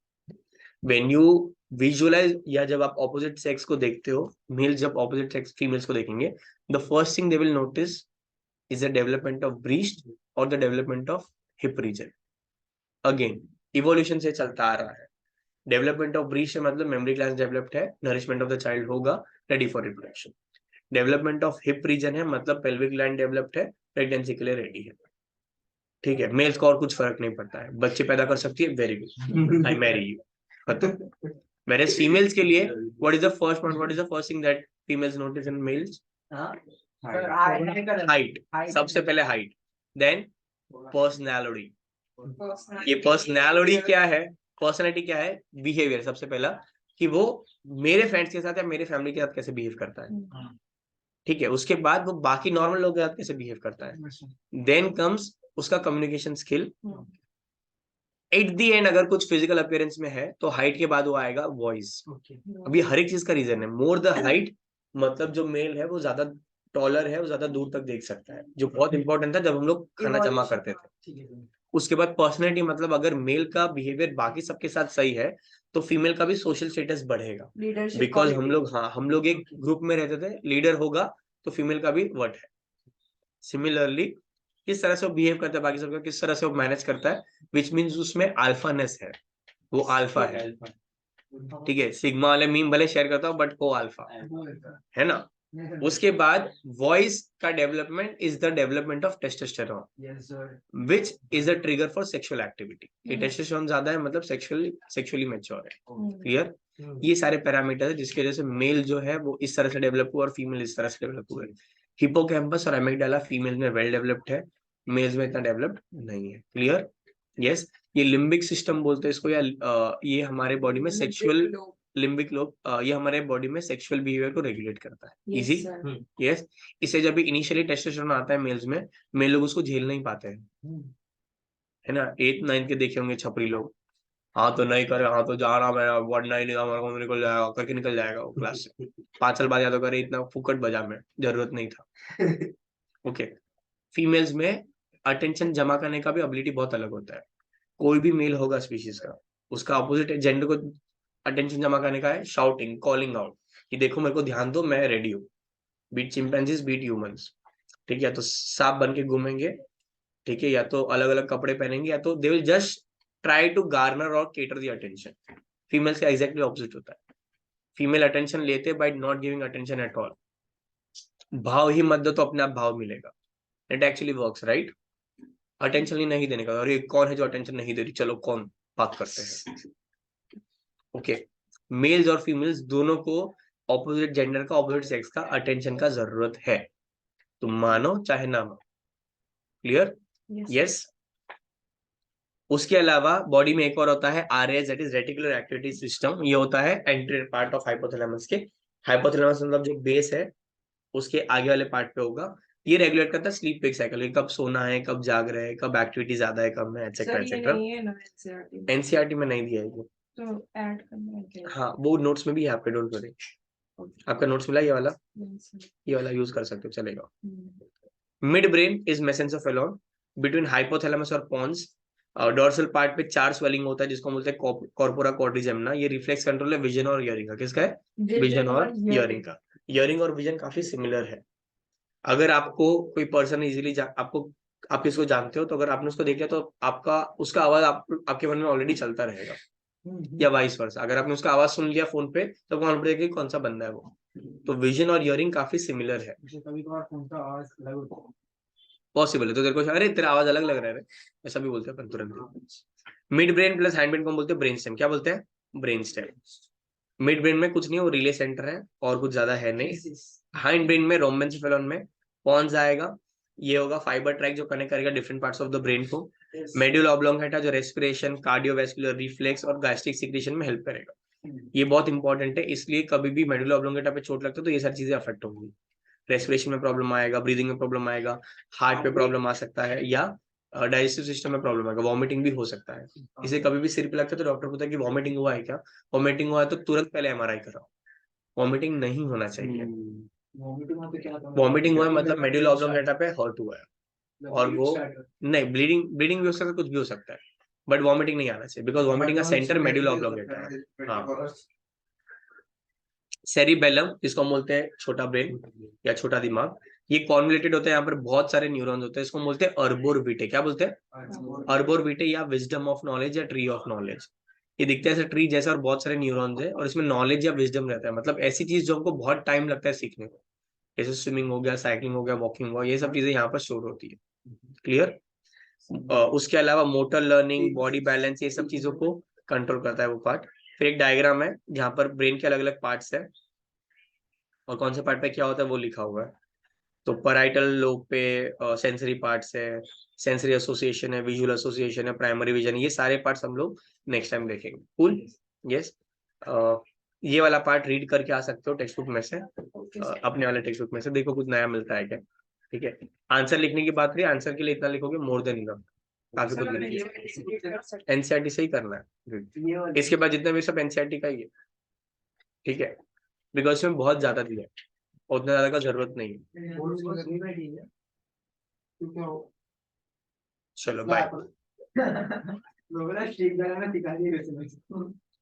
A: When you visualise या जब आप ऑपोजिट सेक्स को देखते हो, मेल्स जब ऑपोजिट सेक्स फीमेल्स को देखेंगे, the first thing they will notice is the development of breast और the development of hip region. Again evolution से चलता आ रहा है। डेवलपमेंट ऑफ ब्रीस्ट मतलब मेमोरी ग्लैंड डेवलप्ड है, नरिशमेंट ऑफ द चाइल्ड होगा, ready for reproduction. Development of hip region है मतलब पेल्विक ग्लैंड डेवलप्ड है, प्रेगनेंसी के लिए रेडी है। ठीक है, मेल्स को और कुछ फर्क नहीं पड़ता है, बच्चे पैदा कर सकती है, very good, I marry you, खत्म। Whereas females के लिए what is the first thing that females notice in males? Height, सबसे पहले height, then personality। ये पर्सनैलिटी क्या है? पर्सनैलिटी क्या है? बिहेवियर। सबसे पहला कि वो मेरे फ्रेंड्स के साथ या मेरे फैमिली के साथ कैसे बिहेव करता है। ठीक है, उसके बाद वो बाकी नॉर्मल लोग के साथ कैसे बिहेव करता है। देन कम्स उसका communication skill. At the and अगर कुछ फिजिकल अपीयरेंस में है तो हाइट के बाद वो आएगा वॉइस। अभी हर एक चीज का रीजन है, मोर द हाइट मतलब जो मेल है वो ज्यादा टॉलर है, वो ज्यादा दूर तक देख सकता है, जो बहुत इंपॉर्टेंट था जब हम लोग खाना जमा करते थे। उसके बाद पर्सनैलिटी, मतलब अगर मेल का बिहेवियर बाकी सबके साथ सही है तो फीमेल का भी सोशल स्टेटस बढ़ेगा, बिकॉज हम लोग एक ग्रुप में रहते थे, लीडर होगा तो फीमेल का भी वर्ट है। सिमिलरली किस तरह से वो बिहेव करता है बाकी सबका, किस तरह से वो मैनेज करता है, विच मीन्स उसमें अल्फानेस है, वो अल्फा है। ठीक है, सिग्मा वाले मीम भले शेयर करता हूँ बट वो अल्फा है ना। उसके बाद वॉइस का development is the development of testosterone which is a trigger for sexual activity. ये टेस्टोस्टेरोन ज्यादा है मतलब सेक्सुअली मैच्योर है। क्लियर, ये सारे पैरामीटर है जिसकी वजह से मेल जो है वो इस तरह से डेवलप हुआ और फीमेल इस तरह से डेवलप हुआ है। हिपोकैम्पस और एमिगडाला फीमेल में वेल डेवलप्ड है, मेल्स में इतना डेवलप्ड नहीं है। Clear, yes. ये लिम्बिक सिस्टम बोलते हैं इसको, या ये हमारे बॉडी में सेक्सुअल लिम्बिक लोब, ये हमारे बॉडी में सेक्सुअल बिहेवियर को रेगुलेट करता है। Easy, yes. इसे जब भी इनिशियली टेस्टोस्टेरोन आता है मेल्स में, मेल लोग उसको झेल नहीं पाते हैं, है ना। 8th 9th के देखे होंगे छपरी लोग, हाँ तो नहीं करे, हाँ तो जा रहा मैं 1 9 हमारे को निकल जाएगा करके निकल जाएगा वो क्लास से। 5 साल बाद याद करे इतना फुकट बजा में, जरूरत नहीं था। ओके, फीमेल्स में अटेंशन जमा करने का भी एबिलिटी बहुत अलग होता है। कोई भी मेल होगा स्पीशीज का, उसका अपोजिट जेंडर को अटेंशन जमा करने का है शाउटिंग, कॉलिंग आउट कि देखो मेरे को ध्यान दो, मैं रेडी हूँ। बीट चिंपैंजीज, बीट ह्यूमंस, ठीक है, तो सांप बन के घूमेंगे, ठीक है, या तो अलग अलग कपड़े पहनेंगे, या तो they will just try to garner और केटर द अटेंशन। फीमेल्स का एग्जैक्टली ऑपोजिट होता है, फीमेल अटेंशन लेते by not giving attention at all. भाव ही मत दो तो अपने आप भाव मिलेगा, it actually works, right. Attention ही नहीं देने का, और ये कौन है जो अटेंशन नहीं दे रही, चलो कौन बात करते हैं। ओके, मेल्स और फीमेल्स दोनों को ऑपोजिट जेंडर का, ऑपोजिट सेक्स का अटेंशन का जरूरत है, तुम मानो चाहे ना मानो। Clear, yes. उसके अलावा बॉडी में एक और होता है RS, that is reticular activity system. ये होता है एंटीरियर पार्ट ऑफ हाइपोथैलेमस के। हाइपोथैलेमस मतलब जो बेस है उसके आगे वाले पार्ट पे होगा। ये रेगुलेट करता है स्लीप वेक साइकिल, कब सोना है, कब जाग रहे हैं, कब एक्टिविटी ज्यादा है, कब है, एटसेट्रा एटसेट्रा। एनसीईआरटी में नहीं दिया है ये,
C: तो ऐड करना है।
A: हाँ वो नोट्स में भी है आपके, डोंट वरी। आपका नोट्स मिला ये वाला, ये वाला यूज कर सकते हो, चलेगा। Midbrain is mesencephalon between hypothalamus और पॉन्स। डोर्सल पार्ट पे 4 स्वेलिंग होता है जिसको बोलते हैं कॉर्पोरा क्वाड्रिजेमिना। ये रिफ्लेक्स कंट्रोल है विजन और हियरिंग का। किसका है? विजन और हियरिंग का। हियरिंग और विजन काफी सिमिलर है। अगर आपको कोई पर्सन इजीली आपको, आप किसको जानते हो तो अगर आपने उसको देख लिया तो आपका उसका आवाज आपके मन में ऑलरेडी चलता रहेगा, या वाइस वर्सा। अगर आपने उसका आवाज सुन लिया फोन पे तो कौन पड़ेगा कौन सा बंदा है वो। तो विजन और हियरिंग काफी सिमिलर है। पॉसिबल है तो तेरे को अरे तेरा आवाज अलग लग रहा है, ऐसा भी बोलते हैं अपन तुरंत। Mid brain plus hind brain को बोलते हैं ब्रेन स्टेम। क्या बोलते हैं? Brain stem. मिड ब्रेन में कुछ नहीं, वो रिले सेंटर है और कुछ ज्यादा है नहीं। हाइंड ब्रेन में रोम्बेंसेफेलॉन में पॉन्स आएगा, ये होगा फाइबर ट्रैक जो कनेक्ट करेगा different parts of the brain को। मेड्यूला ऑब्लोंगेटा जो रेस्पिरेशन, कार्डियोवैस्कुलर, रिफ्लेक्स और गैस्ट्रिक सिक्रीशन में हेल्प करेगा। ये बहुत इंपॉर्टेंट है, इसलिए कभी भी मेड्यूला ऑब्लोंगेटा पे चोट लगता है तो ये सारी चीजें अफेक्ट होंगी। रेस्पिरेशन में प्रॉब्लम आएगा, ब्रीदिंग में प्रॉब्लम आएगा, हार्ट पे प्रॉब्लम आ सकता है, या डाइजेस्टिव सिस्टम में प्रॉब्लम आएगा, वॉमिटिंग भी हो सकता है। इसे कभी भी सिर पे लगता है तो डॉक्टर पूछता है कि वॉमिटिंग हुआ है क्या। वॉमिटिंग हुआ है तो तुरंत पहले एमआरआई कराओ। वॉमिटिंग नहीं होना चाहिए। वॉमिटिंग हुआ है मतलब मेड्यूला ऑब्लोंगेटा पे हर्ट हुआ है, और वो नहीं, ब्लीडिंग भी हो सकता है, कुछ भी हो सकता है, बट वॉमिटिंग नहीं आना चाहिए बिकॉज वॉमिटिंग का सेंटर मेड्यूला ऑब्लोंगेटा है। हाँ, सेरिबेलम जिसको हम बोलते हैं छोटा ब्रेन या छोटा दिमाग, ये कॉन्वोल्यूटेड होता है, यहाँ पर बहुत सारे न्यूरॉन्स होते हैं, इसको बोलते हैं अर्बोर विटे। क्या बोलते हैं? अर्बोर विटे, या विजडम ऑफ नॉलेज या ट्री ऑफ नॉलेज। ये दिखता है ऐसे ट्री जैसा और बहुत सारे न्यूरॉन्स है, और इसमें नॉलेज या विजडम रहता है, मतलब ऐसी चीज जो हमको बहुत टाइम लगता है सीखने को, जैसे स्विमिंग हो गया, साइकिलिंग हो गया, वॉकिंग हो गया, ये सब चीजें यहाँ पर स्टोर होती है। क्लियर। उसके अलावा मोटर लर्निंग, बॉडी बैलेंस, ये सब चीजों को कंट्रोल करता है वो पार्ट। फिर एक डायग्राम है जहाँ पर ब्रेन के अलग अलग पार्ट्स है और कौन से पार्ट पे क्या होता है वो लिखा हुआ है। तो पैराइटल लोब पे सेंसरी पार्ट्स है, सेंसरी एसोसिएशन है, विजुअल एसोसिएशन है, प्राइमरी विजन, ये सारे पार्ट्स हम लोग नेक्स्ट टाइम देखेंगे। Cool, yes. ये वाला पार्ट रीड करके आ सकते हो टेक्स्ट बुक में से, अपने वाले टेक्स्ट बुक में से देखो कुछ नया मिलता है क्या। ठीक है, आंसर लिखने की बात रही, आंसर के लिए इतना लिखोगे मोर देन इनफ, काफी कुछ नहीं। एनसीईआरटी से ही करना है, इसके बाद जितने भी सब एनसीईआरटी का ही है। ठीक है, बिकॉज इसमें बहुत ज्यादा दिया है, उतना ज्यादा का जरूरत नहीं है। चलो बाय।
B: लोगों ने ठीक करना सिखा दिया।